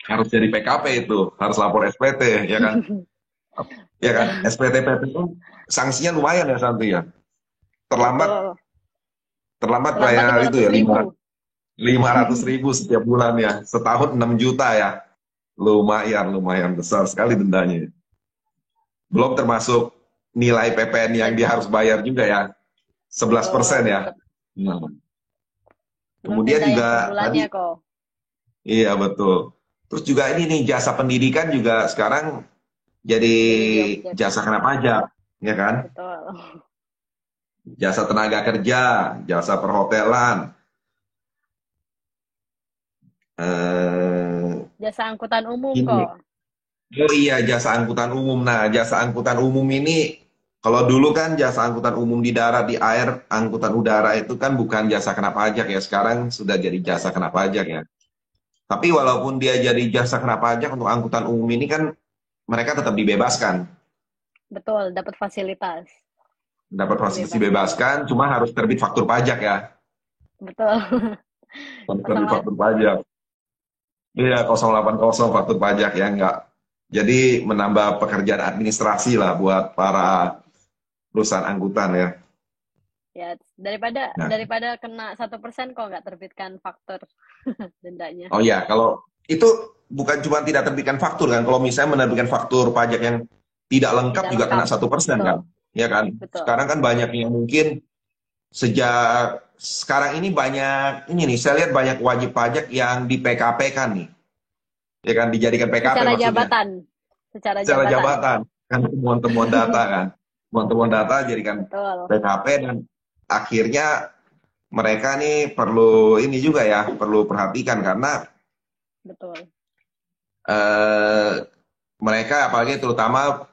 Harus jadi PKP itu, harus lapor SPT, ya kan? Ya kan? Betul. SPT PP itu sanksinya lumayan ya Santi ya. Terlambat Betul. terlambat Terlambat bayar itu 500 ya ribu. 500 ribu setiap bulan ya. Setahun 6 juta ya. Lumayan, lumayan besar sekali dendanya. Belum termasuk nilai PPN yang dia harus Betul. bayar juga ya. 11% Betul. ya. Nah, Belum kemudian denda yang per juga tadi, bulannya kok. iya betul. Terus juga ini nih jasa pendidikan juga sekarang jadi Jadi objek. jasa kena pajak, ya kan? Betul. jasa tenaga kerja, jasa perhotelan, eh, Jasa angkutan umum ini. kok. Oh iya, jasa angkutan umum. Nah, jasa angkutan umum ini, kalau dulu kan jasa angkutan umum di darat, di air, angkutan udara itu kan bukan jasa kena pajak ya. Sekarang sudah jadi jasa Betul. kena pajak ya. Tapi Mm-mm. walaupun dia jadi jasa kena pajak untuk angkutan umum ini kan mereka tetap dibebaskan. Betul, dapat fasilitas. Dapat fasilitas Dibebaskan. dibebaskan, cuma harus terbit faktur pajak ya. Betul. Harus terbit Masalah. faktur pajak. Iya, 080 faktur pajak ya enggak. Jadi menambah pekerjaan administrasi lah buat para perusahaan angkutan ya. Ya, daripada Nah, daripada kena 1% kok nggak terbitkan faktur dendanya. oh ya, kalau itu bukan cuma tidak terbitkan faktur kan, kalau misalnya menerbitkan faktur pajak yang tidak lengkap Tidak juga lengkap. kena 1% Betul. kan, ya kan? Betul. Sekarang kan banyak yang mungkin sejak sekarang ini banyak ini nih, saya lihat banyak wajib pajak yang di PKP kan nih, ya kan dijadikan PKP Secara maksudnya, jabatan. Secara secara jabatan. jabatan kan temuan-temuan data kan, temuan-temuan data jadikan Betul. PKP dan akhirnya mereka nih perlu ini juga ya, perlu perhatikan karena Betul. eh, mereka apalagi terutama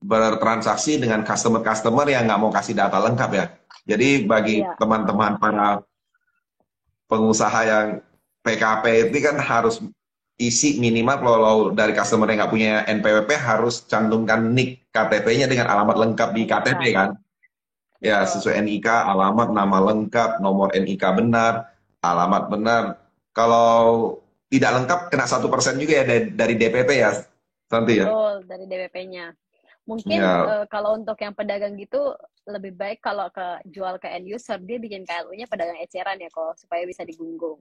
bertransaksi dengan customer-customer yang nggak mau kasih data lengkap ya. Jadi bagi Iya. teman-teman para pengusaha yang PKP itu kan harus isi minimal kalau dari customer yang nggak punya NPWP harus cantumkan NIK KTP-nya dengan alamat Betul. lengkap di KTP NIK. kan. Ya Betul. sesuai NIK, alamat, nama lengkap, nomor NIK benar, alamat benar. Kalau tidak lengkap kena 1% juga ya dari DPP ya, Santi ya. Betul. Dari DWP-nya. Mungkin Ya, kalau untuk yang pedagang gitu lebih baik kalau jual ke end user dia bikin KLU-nya pedagang eceran ya kok supaya bisa digunggung.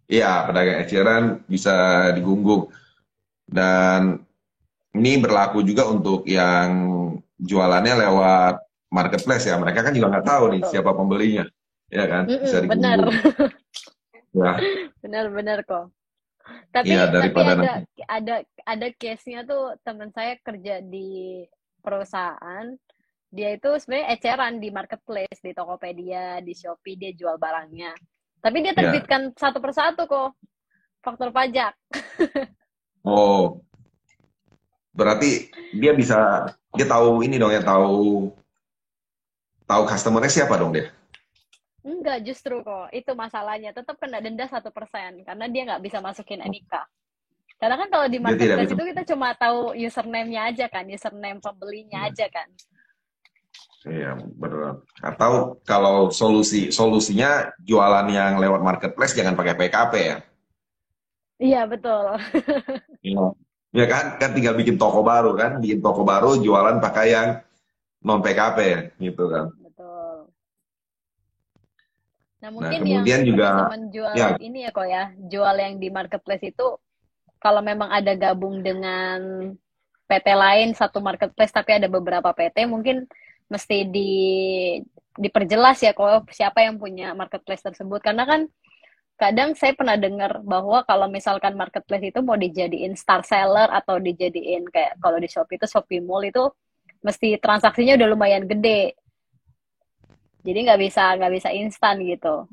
iya, pedagang eceran bisa digunggung. Dan ini berlaku juga untuk yang jualannya lewat marketplace ya. Mereka kan juga nggak tahu nih Betul. siapa pembelinya. Ya kan, bisa Mm-mm, benar. digunggung. Ya, Benar-benar kok. iya Tapi daripada nanti. ada case-nya tuh teman saya kerja di perusahaan, dia itu sebenarnya eceran di marketplace, di Tokopedia, di Shopee dia jual barangnya. Tapi dia Ya, terbitkan satu persatu kok faktur pajak. oh berarti dia tahu ini dong ya, tahu tahu customernya siapa dong dia. Enggak, justru kok itu masalahnya. Tetap kena denda 1% karena dia nggak bisa masukin NIK. Karena kan kalau di Dia tidak marketplace bisa. itu kita cuma tahu username-nya aja kan, username pembelinya Iya, aja kan. iya, benar. Atau kalau solusinya jualan yang lewat marketplace jangan pakai PKP ya. Iya, betul. Iya. Ya kan, kan tinggal bikin toko baru kan, bikin toko baru jualan pakai yang non PKP ya, gitu kan. Betul. Nah, Nah, mungkin yang kemudian juga teman-teman jual ya, ini ya kok ya, jual yang di marketplace itu kalau memang ada gabung dengan PT lain satu marketplace tapi ada beberapa PT mungkin mesti diperjelas ya kok siapa yang punya marketplace tersebut karena kan kadang saya pernah dengar bahwa kalau misalkan marketplace itu mau dijadiin star seller atau dijadiin kayak kalau di Shopee itu Shopee Mall itu mesti transaksinya udah lumayan gede. Jadi nggak bisa instan gitu.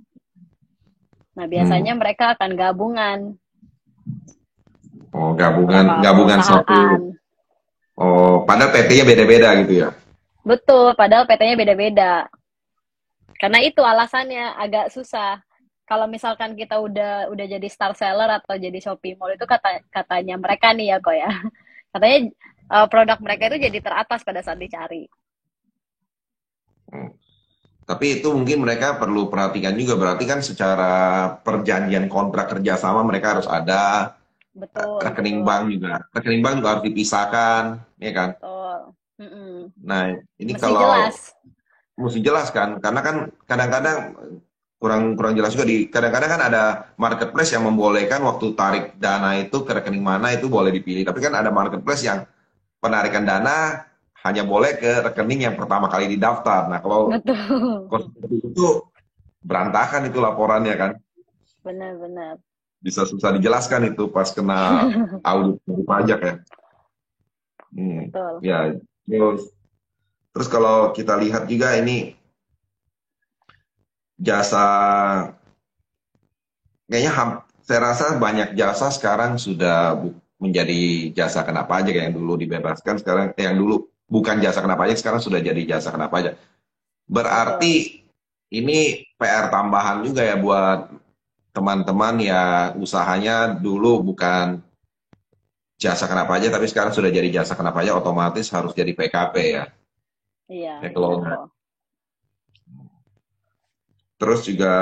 Nah, biasanya hmm, mereka akan gabungan oh gabungan beberapa gabungan perusahaan. satu, oh padahal PT-nya beda-beda gitu ya. Betul, padahal PT-nya beda-beda. Karena itu alasannya agak susah. Kalau misalkan kita udah jadi star seller atau jadi Shopee Mall itu katanya mereka nih ya kok ya. Katanya produk mereka itu jadi teratas pada saat dicari. Hmm. Tapi itu mungkin mereka perlu perhatikan juga, berarti kan secara perjanjian kontrak kerjasama mereka harus ada Betul, rekening betul. bank juga. Rekening bank juga harus dipisahkan, ya kan? Betul. Mm-mm. Nah, ini Mesti kalau jelas. mesti jelas kan, karena kan kadang-kadang kurang kurang jelas juga di kadang-kadang kan ada marketplace yang membolehkan waktu tarik dana itu ke rekening mana itu boleh dipilih. Tapi kan ada marketplace yang penarikan dana hanya boleh ke rekening yang pertama kali didaftar. Nah, Betul. kalau seperti itu berantakan itu laporannya kan. Benar-benar. Bisa susah dijelaskan itu pas kena audit dari pajak ya. Hmm. Betul. Ya, terus Terus kalau kita lihat juga ini jasa, kayaknya saya rasa banyak jasa sekarang sudah menjadi jasa kena pajak. Yang dulu dibebaskan sekarang, yang dulu bukan jasa kena pajak sekarang sudah jadi jasa kena pajak. Betul. Berarti ini PR tambahan juga ya buat teman-teman ya, usahanya dulu bukan jasa kena pajak tapi sekarang sudah jadi jasa kena pajak, otomatis harus jadi PKP ya. Iya, Ya iya kalau nggak. kok. Terus juga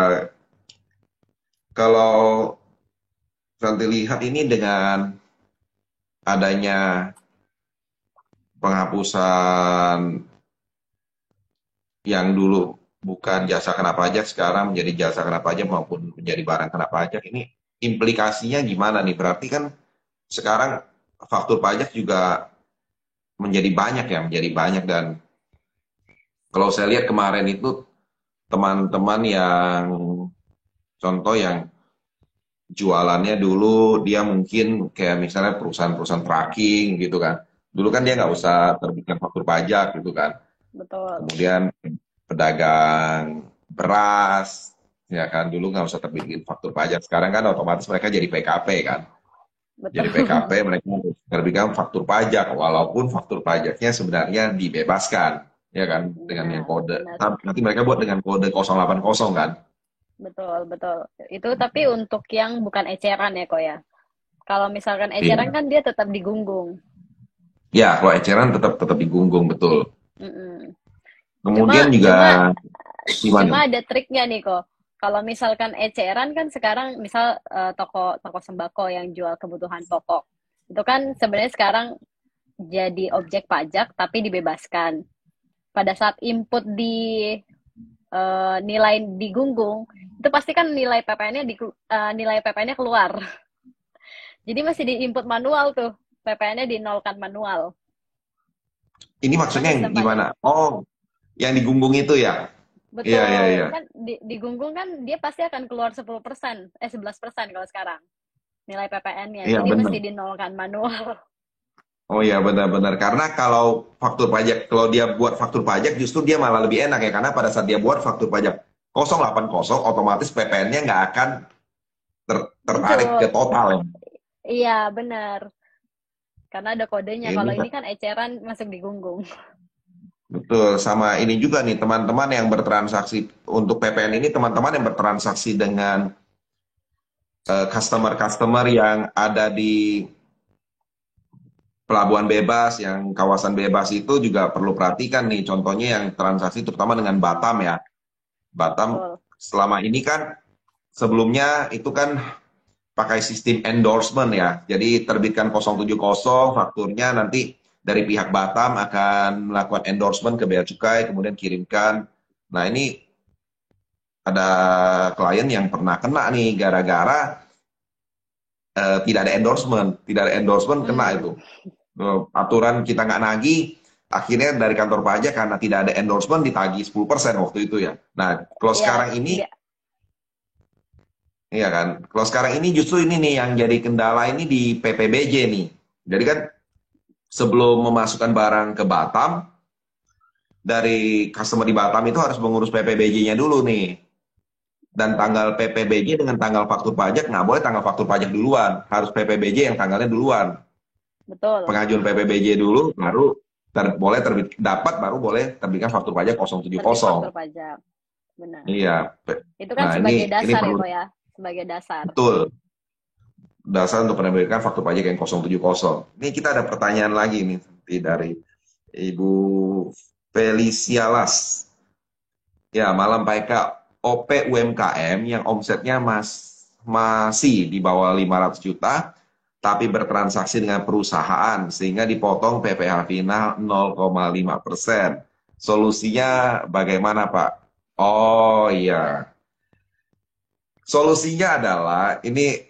kalau nanti lihat ini dengan adanya penghapusan yang dulu bukan jasa kena pajak sekarang menjadi jasa kena pajak maupun menjadi barang kena pajak, ini implikasinya gimana nih? Berarti kan sekarang faktur pajak juga menjadi banyak dan kalau saya lihat kemarin itu teman-teman yang contoh yang jualannya dulu dia mungkin kayak misalnya perusahaan-perusahaan tracking gitu kan. Dulu kan dia nggak Mm-mm. usah terbitkan faktur pajak gitu kan. Betul. Kemudian pedagang beras, ya kan dulu nggak usah terbitin faktur pajak. Sekarang kan otomatis mereka jadi PKP kan. Jadi PKP Betul. mereka terbitkan faktur pajak, walaupun faktur pajaknya sebenarnya dibebaskan, ya kan dengan yang Benar, kode. benar. Nanti mereka buat dengan kode 080 kan. Betul, betul. Itu tapi untuk yang bukan eceran ya kok ya. Kalau misalkan eceran Iya. kan dia tetap digunggung. Ya, kalau eceran tetap tetap digunggung betul. Mm-mm. Kemudian Cuma juga cuma gimana nih? cuma ada triknya nih kok. Kalau misalkan eceran kan sekarang misal toko toko sembako yang jual kebutuhan pokok. Itu kan sebenarnya sekarang jadi objek pajak tapi dibebaskan. Pada saat input di nilai digunggung, itu pasti kan nilai PPN-nya nilai PPN-nya keluar. Jadi masih diinput manual tuh. PPN-nya dinolkan manual. Ini Karena maksudnya yang sistem pajak. gimana? Oh, yang digunggung itu ya? Iya, iya, Betul. iya. Kan digunggung kan dia pasti akan keluar 10%, 11% kalau sekarang nilai PPN-nya. Iya, Jadi benar. mesti dinolkan manual. Oh iya, benar-benar. Karena kalau faktur pajak, kalau dia buat faktur pajak justru dia malah lebih enak ya. Karena pada saat dia buat faktur pajak 080, otomatis PPN-nya nggak akan tertarik ke Betul. total ya. Iya, benar. Karena ada kodenya. Ini Kalau ini kan eceran masuk digunggung. betul, sama ini juga nih teman-teman yang bertransaksi untuk PPN ini, teman-teman yang bertransaksi dengan customer-customer yang ada di pelabuhan bebas, yang kawasan bebas itu juga perlu perhatikan nih. Contohnya yang transaksi terutama dengan Batam ya. Batam Betul. selama ini kan sebelumnya itu kan pakai sistem endorsement ya. Jadi terbitkan 070 fakturnya nanti dari pihak Batam akan melakukan endorsement ke Bea Cukai kemudian kirimkan. Nah, ini ada klien yang pernah kena nih gara-gara tidak ada endorsement, tidak ada endorsement kena Hmm, itu. Aturan kita nggak nagih, akhirnya dari kantor pajak karena tidak ada endorsement ditagih 10% waktu itu ya. Nah, kalau ya, sekarang ini, iya kan, kalau sekarang ini justru ini nih yang jadi kendala ini di PPBJ nih. Jadi kan sebelum memasukkan barang ke Batam, dari customer di Batam itu harus mengurus PPBJ-nya dulu nih. Dan betul. tanggal PPBJ dengan tanggal faktur pajak nggak boleh tanggal faktur pajak duluan, harus PPBJ yang tanggalnya duluan. Betul. Pengajuan PPBJ dulu, baru boleh terbit dapat, baru boleh terbitkan faktur pajak Terbit 070. faktur pajak. Benar. Iya. Itu kan Nah, sebagai ini dasar ya perlu kok ya. Sebagai dasar. betul dasar untuk penerbitan faktur pajak yang 070. Ini kita ada pertanyaan lagi nih dari Ibu Felicia Las. Ya, malam Pak Eka. OP UMKM yang omsetnya masih di bawah 500 juta, tapi bertransaksi dengan perusahaan, sehingga dipotong PPh final 0,5%. Solusinya bagaimana, Pak? Oh iya, solusinya adalah ini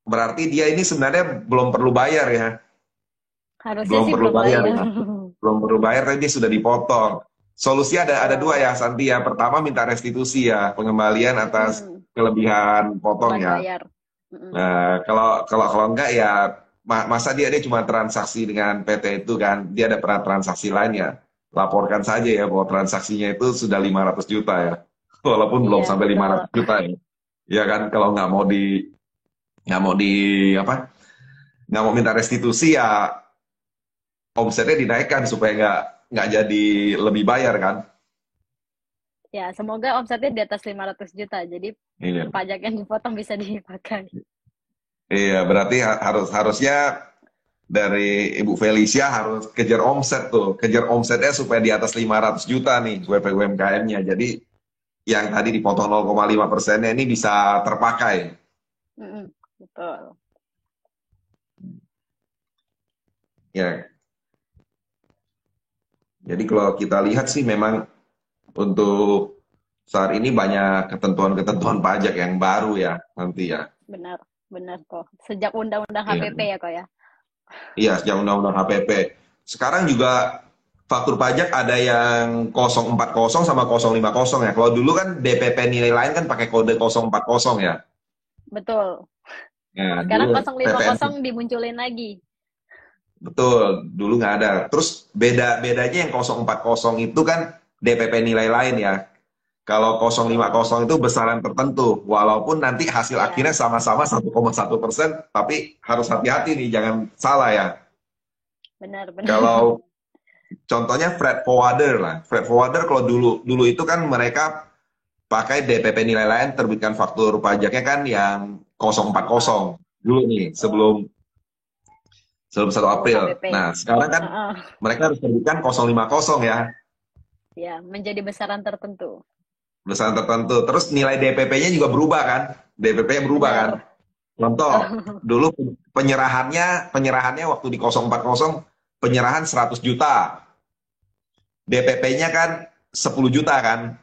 berarti dia ini sebenarnya belum perlu bayar ya, Harusnya belum sih perlu belum bayar bayar. ya, belum perlu bayar tapi dia sudah dipotong. Solusi ada dua Betul. ya, Santi ya. Pertama minta restitusi ya, pengembalian atas Mm-mm. kelebihan potong Beban ya. bayar. Mm-mm. Nah, kalau enggak ya masa dia cuma transaksi dengan PT itu kan, dia ada pernah transaksi lainnya. laporkan saja ya bahwa transaksinya itu sudah 500 juta ya. Walaupun belum Iya, sampai betul. 500 juta ya. Ya kan, kalau nggak mau di apa, nggak mau minta restitusi ya omsetnya dinaikkan supaya nggak jadi lebih bayar kan. Ya, semoga omsetnya di atas 500 juta. Jadi Iya. pajak yang dipotong bisa dipakai. Iya, berarti harusnya dari Ibu Felicia harus kejar omset tuh, kejar omsetnya supaya di atas 500 juta nih WP UMKM-nya. Jadi yang tadi dipotong 0,5%-nya ini bisa terpakai. Mm-mm, betul. Ya, jadi kalau kita lihat sih memang untuk saat ini banyak ketentuan-ketentuan pajak yang baru ya nanti ya. Benar, benar kok. Sejak undang-undang HPP Iya, ya kok ya. iya sejak Undang-Undang HPP. Sekarang juga faktur pajak ada yang 040 sama 050 ya. Kalau dulu kan DPP nilai lain kan pakai kode 040 ya. Betul. Ya, Sekarang dulu PPN 050 dimunculin lagi. betul, dulu nggak ada. Terus bedanya yang 040 itu kan DPP nilai lain ya. Kalau Betul. 050 itu besaran tertentu, walaupun nanti hasil akhirnya Iya, sama-sama 1,1%, tapi harus hati-hati nih, jangan salah ya. benar, benar. Kalau contohnya freight forwarder lah, freight forwarder kalau dulu dulu itu kan mereka pakai DPP nilai lain terbitkan faktur pajaknya kan yang 0,4. 040 dulu nih Betul. sebelum 1 April. HPP. Nah, sekarang kan Heeh. mereka harus terbitkan 050 ya, Ya, menjadi besaran tertentu. besaran tertentu. Terus nilai DPP-nya juga berubah kan? DPP-nya berubah kan? Benar. Contoh, Betul. dulu penyerahannya waktu di 040 penyerahan 100 juta. DPP-nya kan 10 juta kan?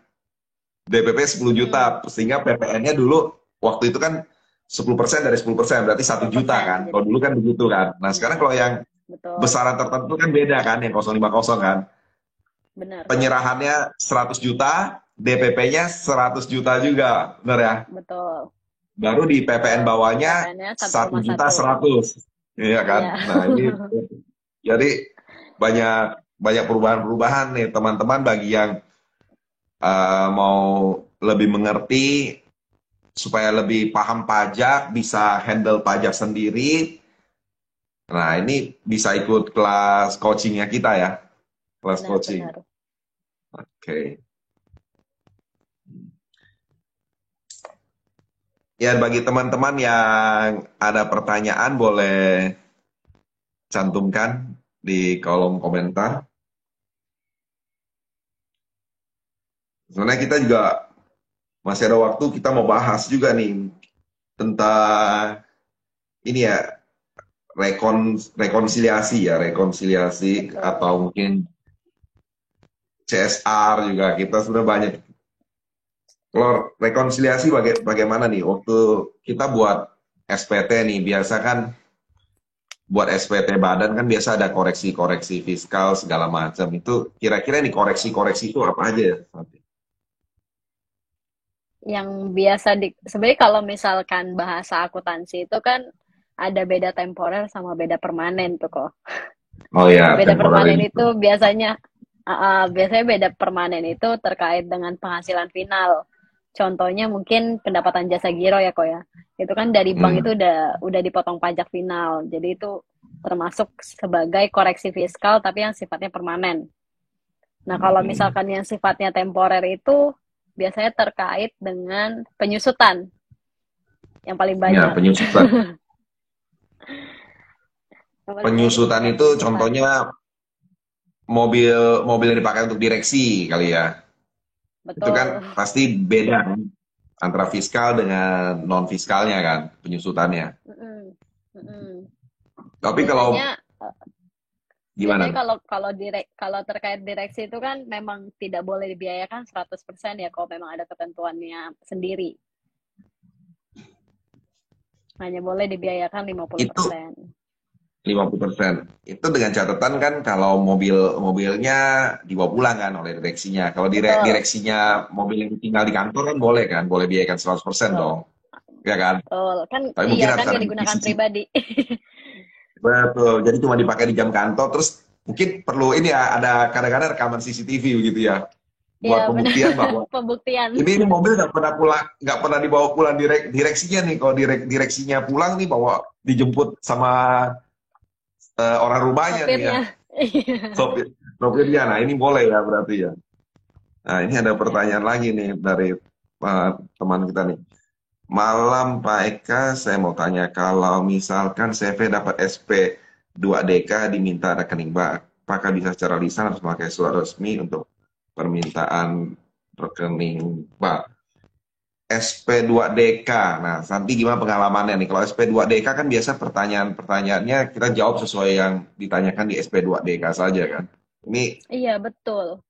DPP 10 Mm-mm. juta sehingga PPN-nya dulu waktu itu kan 10% dari 10% berarti 1 juta 10%. kan. Jadi, Kalau dulu kan begitu kan. Nah, sekarang benar. kalau yang Betul. besaran tertentu kan beda kan yang 050 kan. Benar kok. Penyerahannya 100 juta, DPP-nya 100 juta juga. Benar ya? Betul. Baru di PPN Betul. bawahnya PPN-nya 1 juta 1,1. 100. Iya kan? Iya. Nah, ini jadi banyak banyak perubahan-perubahan nih teman-teman bagi yang mau lebih mengerti supaya lebih paham pajak, bisa handle pajak sendiri. Nah, ini bisa ikut kelas coachingnya kita ya, kelas coaching. Benar-benar. Oke. Ya, bagi teman-teman yang ada pertanyaan boleh cantumkan di kolom komentar. Sebenarnya kita juga masih ada waktu, kita mau bahas juga nih tentang ini ya, rekonsiliasi atau Betul. mungkin CSR juga kita sebenarnya banyak. Kalau rekonsiliasi bagaimana nih? Waktu kita buat SPT nih, biasa kan buat SPT badan kan biasa ada koreksi-koreksi fiskal segala macam. Itu kira-kira nih koreksi-koreksi itu apa aja ya? Yang biasa sebenarnya kalau misalkan bahasa akuntansi itu kan ada beda temporer sama beda permanen tuh kok. Oh ya, Beda permanen temporary. itu biasanya beda permanen itu terkait dengan penghasilan final. Contohnya mungkin pendapatan jasa giro ya kok ya. Itu kan dari bank Hmm. itu udah dipotong pajak final. Jadi itu termasuk sebagai koreksi fiskal tapi yang sifatnya permanen. Nah, kalau Hmm. misalkan yang sifatnya temporer itu biasanya terkait dengan penyusutan yang paling Ya, banyak. penyusutan. Yang paling banyak Penyusutan terkait itu penyusutan. contohnya mobil mobil yang dipakai untuk direksi kali ya. Itu kan Betul. pasti beda kan antara fiskal dengan non fiskalnya kan penyusutannya. Mm-mm. Mm-mm. Tapi kalau Biasanya gimana biasanya tuh? kalau terkait direksi itu kan memang tidak boleh dibiayakan 100% ya kalau memang ada ketentuannya sendiri. Hanya boleh dibiayakan Itu 50%. 50%. Itu dengan catatan kan kalau mobilnya dibawa pulang kan oleh direksinya. Kalau Betul. direksinya mobil yang tinggal di kantor kan boleh kan, boleh biayakan 100% Betul. dong. Ya kan? Betul. Kan Tapi mungkin iya kan harus ada nggak digunakan disisi. pribadi. Betul. Jadi cuma dipakai di jam kantor terus mungkin perlu ini ya, ada kadang-kadang rekaman CCTV begitu ya, Iya, buat benar. pembuktian bahwa Pembuktian. ini mobil nggak pernah pulang, nggak pernah dibawa pulang direksinya nih. Kalau direksinya pulang nih, bawa dijemput sama orang rumahnya nih ya, Sopirnya. Iya. sopirnya. Nah ini boleh ya berarti ya. Nah ini ada pertanyaan lagi nih dari teman kita nih. Malam Pak Eka, saya mau tanya, kalau misalkan CV dapat SP 2DK diminta rekening bank, apakah bisa secara lisan harus memakai surat resmi untuk permintaan rekening bank? SP2DK. Nah, Santi gimana pengalamannya nih? Kalau SP2DK kan biasa pertanyaan-pertanyaannya kita jawab sesuai yang ditanyakan di SP2DK saja kan. Ini, Iya, betul.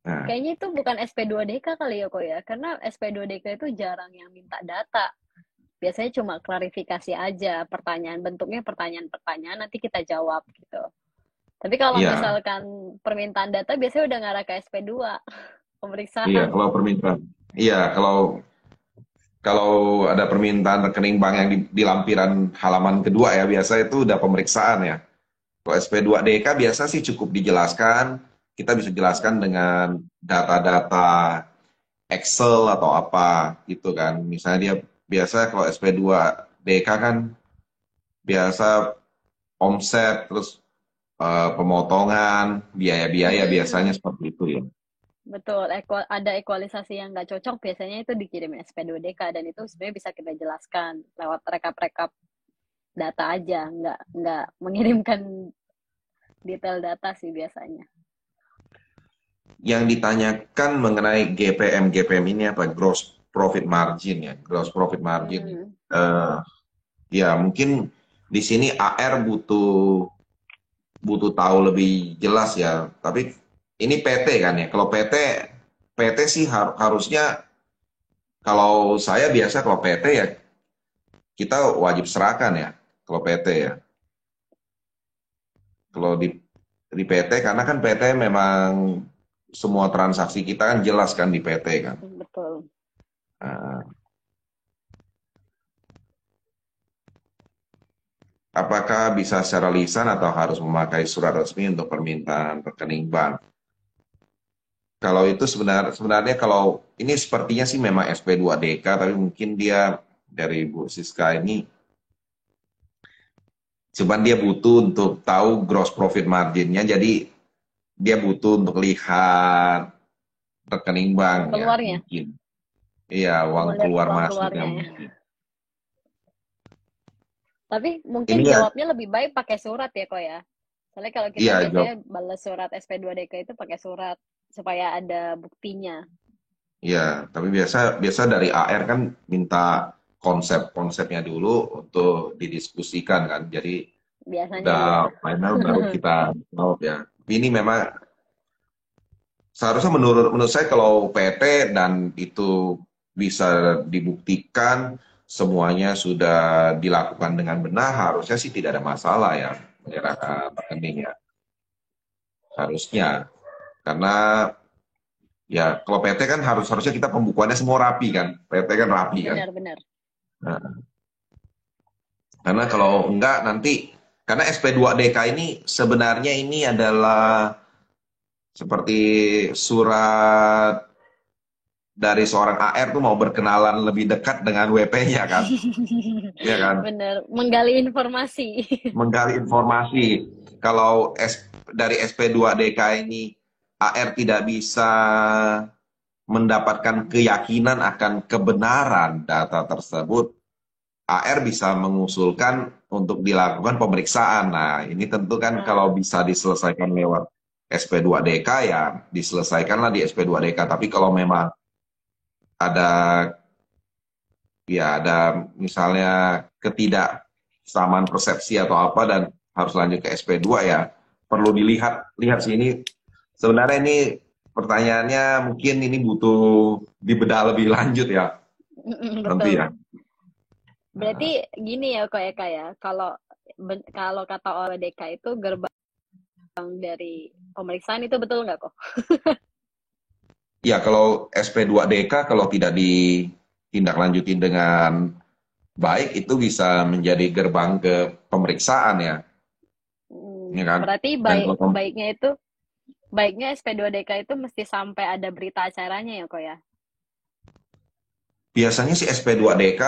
nah, Kayaknya itu bukan SP2DK kali ya kok ya, karena SP2DK itu jarang yang minta data. Biasanya cuma klarifikasi aja, pertanyaan bentuknya pertanyaan-pertanyaan nanti kita jawab gitu. Tapi kalau iya, misalkan permintaan data biasanya udah ngarah ke SP2, iya. pemeriksaan. Kalau permintaan, iya kalau kalau ada permintaan rekening bank yang di lampiran halaman kedua ya, biasa itu udah pemeriksaan ya. Kalau SP2DK biasa sih cukup dijelaskan, kita bisa jelaskan dengan data-data Excel atau apa gitu kan. Misalnya dia biasa kalau SP2DK kan biasa omset, terus pemotongan, biaya-biaya biasanya Mm-mm. seperti itu ya. Betul, ada ekualisasi yang nggak cocok biasanya itu dikirim SP2DK dan itu sebenarnya bisa kita jelaskan lewat rekap-rekap data aja, nggak mengirimkan detail data sih biasanya. Yang ditanyakan mengenai GPM, GPM ini apa? Gross Profit Margin ya, Gross Profit Margin. Hmm. Eh, ya mungkin di sini AR butuh butuh tahu lebih jelas ya. Tapi ini PT kan ya. Kalau PT sih harusnya, kalau saya biasa kalau PT ya kita wajib serahkan ya. Kalau PT ya. Kalau di PT karena kan PT memang semua transaksi kita kan jelas kan di PT kan. Betul. Nah, apakah bisa secara lisan atau harus memakai surat resmi untuk permintaan rekening bank? Kalau itu sebenarnya kalau ini sepertinya sih memang SP2DK, tapi mungkin dia dari Bu Siska ini, cuman dia butuh untuk tahu gross profit marginnya, jadi dia butuh untuk lihat rekening bank Uang ya keluarnya, mungkin. Iya, uang mau lihat keluar uang masuknya keluarnya ya. mungkin. Tapi mungkin Ini ya, jawabnya lebih baik pakai surat ya kok ya. Soalnya kalau kita iya biasanya balas surat SP2DK itu pakai surat supaya ada buktinya. iya, tapi biasa biasa dari AR kan minta konsepnya dulu untuk didiskusikan kan. Jadi Biasanya udah iya. final baru kita jawab ya. Tapi ini memang seharusnya menurut saya kalau PT dan itu bisa dibuktikan semuanya sudah dilakukan dengan benar, harusnya sih tidak ada masalah ya menyerahkan rekening ya. Harusnya. Karena ya kalau PT kan harusnya kita pembukuannya semua rapi kan. PT kan rapi kan. Benar-benar. Nah, karena kalau enggak nanti, karena SP2DK ini sebenarnya ini adalah seperti surat dari seorang AR tuh mau berkenalan lebih dekat dengan WP-nya kan, ya kan, Benar, menggali informasi. menggali informasi. Kalau dari SP2DK ini AR tidak bisa mendapatkan keyakinan akan kebenaran data tersebut, AR bisa mengusulkan untuk dilakukan pemeriksaan. Nah, ini tentu kan kalau Nah, bisa diselesaikan lewat SP2DK ya diselesaikanlah di SP2DK. Tapi kalau memang ada ya ada misalnya ketidaksamaan persepsi atau apa dan harus lanjut ke SP2 ya perlu lihat sih ini sebenarnya ini pertanyaannya mungkin ini butuh dibedah lebih lanjut ya nanti betul. ya. Berarti Nah, gini ya kok ya kak ya, kalau kalau kata ODK itu gerbang dari pemeriksaan itu betul nggak kok? ya kalau SP2DK kalau tidak ditindaklanjuti dengan baik itu bisa menjadi gerbang ke pemeriksaan ya. ya kan? Berarti Dan kalau baiknya SP2DK itu mesti sampai ada berita acaranya ya kok ya? biasanya sih SP2DK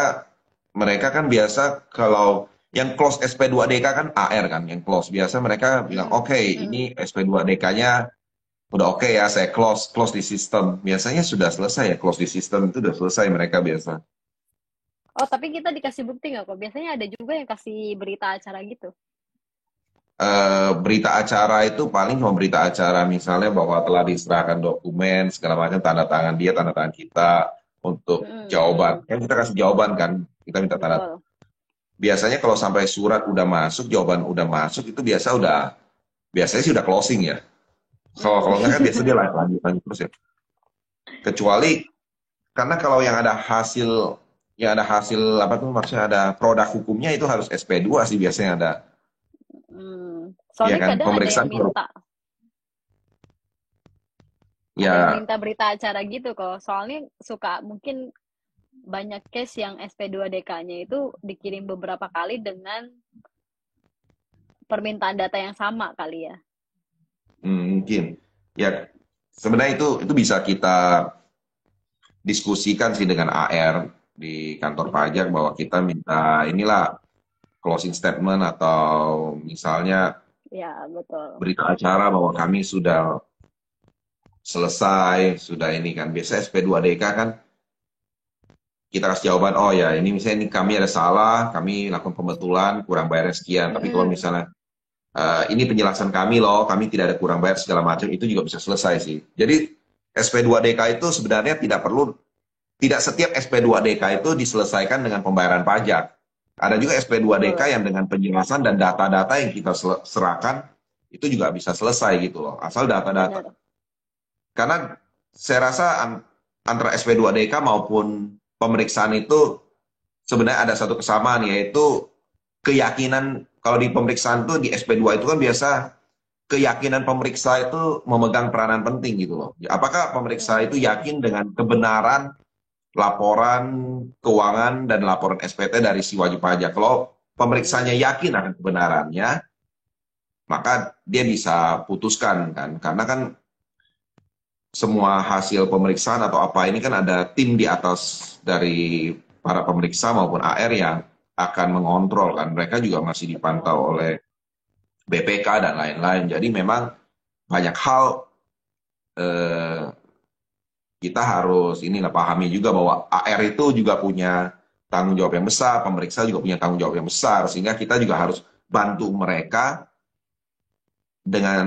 mereka kan biasa kalau yang close SP2DK kan AR kan, yang close. Biasa mereka bilang, Mm, oke, mm. ini SP2DK-nya udah oke ya, saya close di sistem. Biasanya sudah selesai ya, close di sistem itu udah selesai mereka biasa. Oh, tapi kita dikasih bukti nggak kok? Biasanya ada juga yang kasih berita acara gitu. Berita acara itu paling mau berita acara misalnya bahwa telah diserahkan dokumen segala macam, tanda tangan dia, tanda tangan kita untuk Mm, jawaban. mm. Kan kita kasih jawaban kan, kita minta tanda. Betul. Biasanya kalau sampai surat udah masuk, jawaban udah masuk itu biasanya sih udah closing ya. Kalau Mm. kalau nggak kan biasanya dia lanjut terus ya. Kecuali karena kalau yang ada hasil apa tuh maksudnya ada produk hukumnya itu harus SP2 sih biasanya ada. Soalnya Ya kan, kadang ada yang pemeriksaan baru. minta, Ya, berita acara gitu kok. Soalnya suka mungkin banyak case yang SP2DK-nya itu dikirim beberapa kali dengan permintaan data yang sama kali ya. mungkin. Ya, sebenarnya itu bisa kita diskusikan sih dengan AR di kantor pajak Mm-mm. bahwa kita minta inilah closing statement atau misalnya Ya, betul. berita acara bahwa kami sudah selesai, sudah ini kan. Biasa SP2DK kan kita kasih jawaban, oh ya ini misalnya ini kami ada salah, kami lakukan pembetulan, kurang bayar sekian. Tapi kalau Mm-mm. misalnya ini penjelasan kami loh, kami tidak ada kurang bayar segala macam, itu juga bisa selesai sih. Jadi SP2DK itu sebenarnya tidak setiap SP2DK itu diselesaikan dengan pembayaran pajak. Ada juga SP2DK Betul. yang dengan penjelasan dan data-data yang kita serahkan itu juga bisa selesai gitu loh. Asal data-data. Benar. Karena saya rasa antara SP2DK maupun pemeriksaan itu sebenarnya ada satu kesamaan yaitu keyakinan kalau di pemeriksaan tuh di SP2 itu kan biasa keyakinan pemeriksa itu memegang peranan penting gitu loh. Apakah pemeriksa itu Mm-mm. yakin dengan kebenaran laporan keuangan dan laporan SPT dari si wajib pajak? Kalau pemeriksanya Mm-mm. yakin akan kebenarannya, maka dia bisa putuskan kan. Karena kan semua hasil pemeriksaan atau apa ini kan ada tim di atas dari para pemeriksa maupun AR yang akan mengontrol kan. Mereka juga masih Betul. dipantau oleh BPK dan lain-lain. Jadi memang banyak hal eh, kita harus inilah pahami juga bahwa AR itu juga punya tanggung jawab yang besar, pemeriksa juga punya tanggung jawab yang besar, sehingga kita juga harus bantu mereka dengan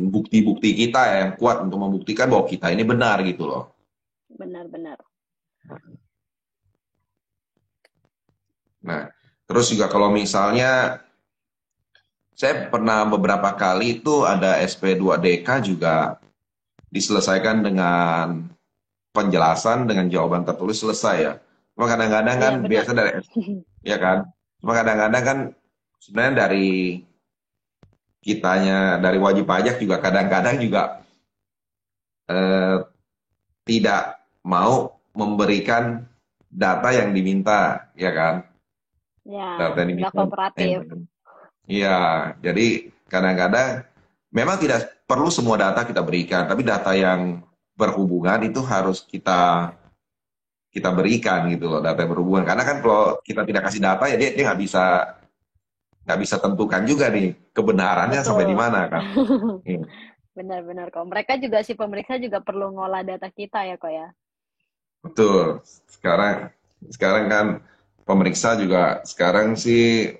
bukti-bukti kita yang kuat untuk membuktikan bahwa kita ini benar gitu loh. Benar-benar. Nah, terus juga kalau misalnya saya pernah beberapa kali itu ada SP2DK juga diselesaikan dengan penjelasan dengan jawaban tertulis selesai ya. Cuma kadang-kadang kan Iya, benar. biasa dari ya kan. Cuma kadang-kadang kan sebenarnya dari kitanya dari wajib pajak juga kadang-kadang juga eh, tidak mau memberikan data yang diminta, ya kan? Ya, Data yang nggak diminta. kooperatif. Iya, jadi kadang-kadang memang tidak perlu semua data kita berikan, tapi data yang berhubungan itu harus kita berikan gitu loh, data yang berhubungan. Karena kan kalau kita tidak kasih data ya dia nggak bisa tentukan juga nih kebenarannya sampai di Betul. mana kan. Iya. Benar-benar kok. Mereka juga si pemeriksa juga perlu ngolah data kita ya kok ya. Betul. Sekarang sekarang kan pemeriksa juga sekarang sih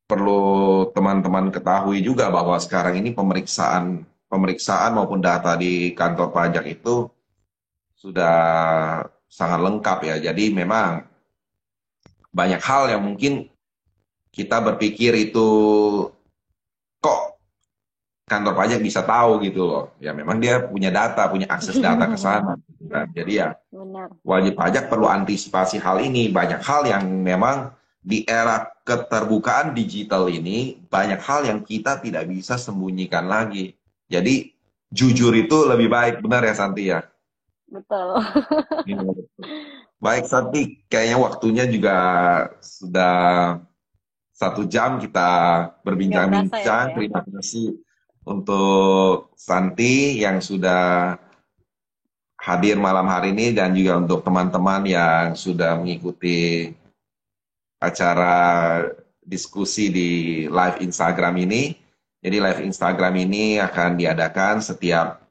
perlu teman-teman ketahui juga bahwa sekarang ini pemeriksaan pemeriksaan maupun data di kantor pajak itu sudah sangat lengkap ya. Jadi memang banyak hal yang mungkin kita berpikir itu kok kantor pajak bisa tahu gitu loh. Ya memang dia punya data, punya akses data ke sana gitu kan. Jadi ya Benar. wajib pajak perlu antisipasi hal ini. Banyak hal yang memang di era keterbukaan digital ini, banyak hal yang kita tidak bisa sembunyikan lagi. Jadi, jujur itu lebih baik. Benar ya, Santi ya? Betul. Iya. Baik, Santi. Kayaknya waktunya juga sudah 1 jam kita Nggak berasa ya kok berbincang-bincang. ya. Terima kasih untuk Santi yang sudah hadir malam hari ini dan juga untuk teman-teman yang sudah mengikuti acara diskusi di live Instagram ini. Jadi live Instagram ini akan diadakan setiap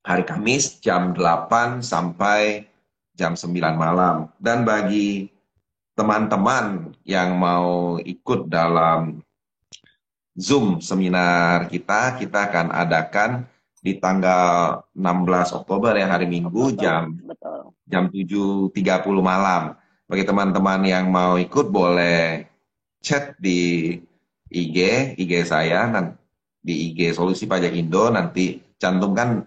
hari Kamis jam 8 sampai jam 9 malam. Dan bagi teman-teman yang mau ikut dalam Zoom seminar kita, kita akan adakan di tanggal 16 Oktober ya, hari Minggu Oktober, jam betul. jam 7.30 malam. Bagi teman-teman yang mau ikut boleh chat di IG saya, di IG Solusi Pajak Indo, nanti cantumkan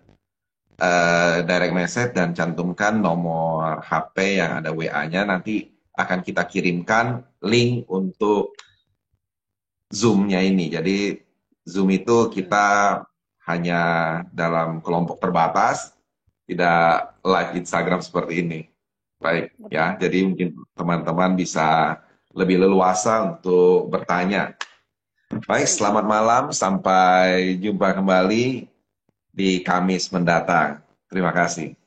direct message dan cantumkan nomor HP yang ada WA-nya, nanti akan kita kirimkan link untuk Zoom-nya ini. Jadi Zoom itu kita hanya dalam kelompok terbatas, tidak live Instagram seperti ini. Baik, ya. Betul. Jadi mungkin teman-teman bisa lebih leluasa untuk bertanya. Baik, selamat malam. Sampai jumpa kembali di Kamis mendatang. Terima kasih.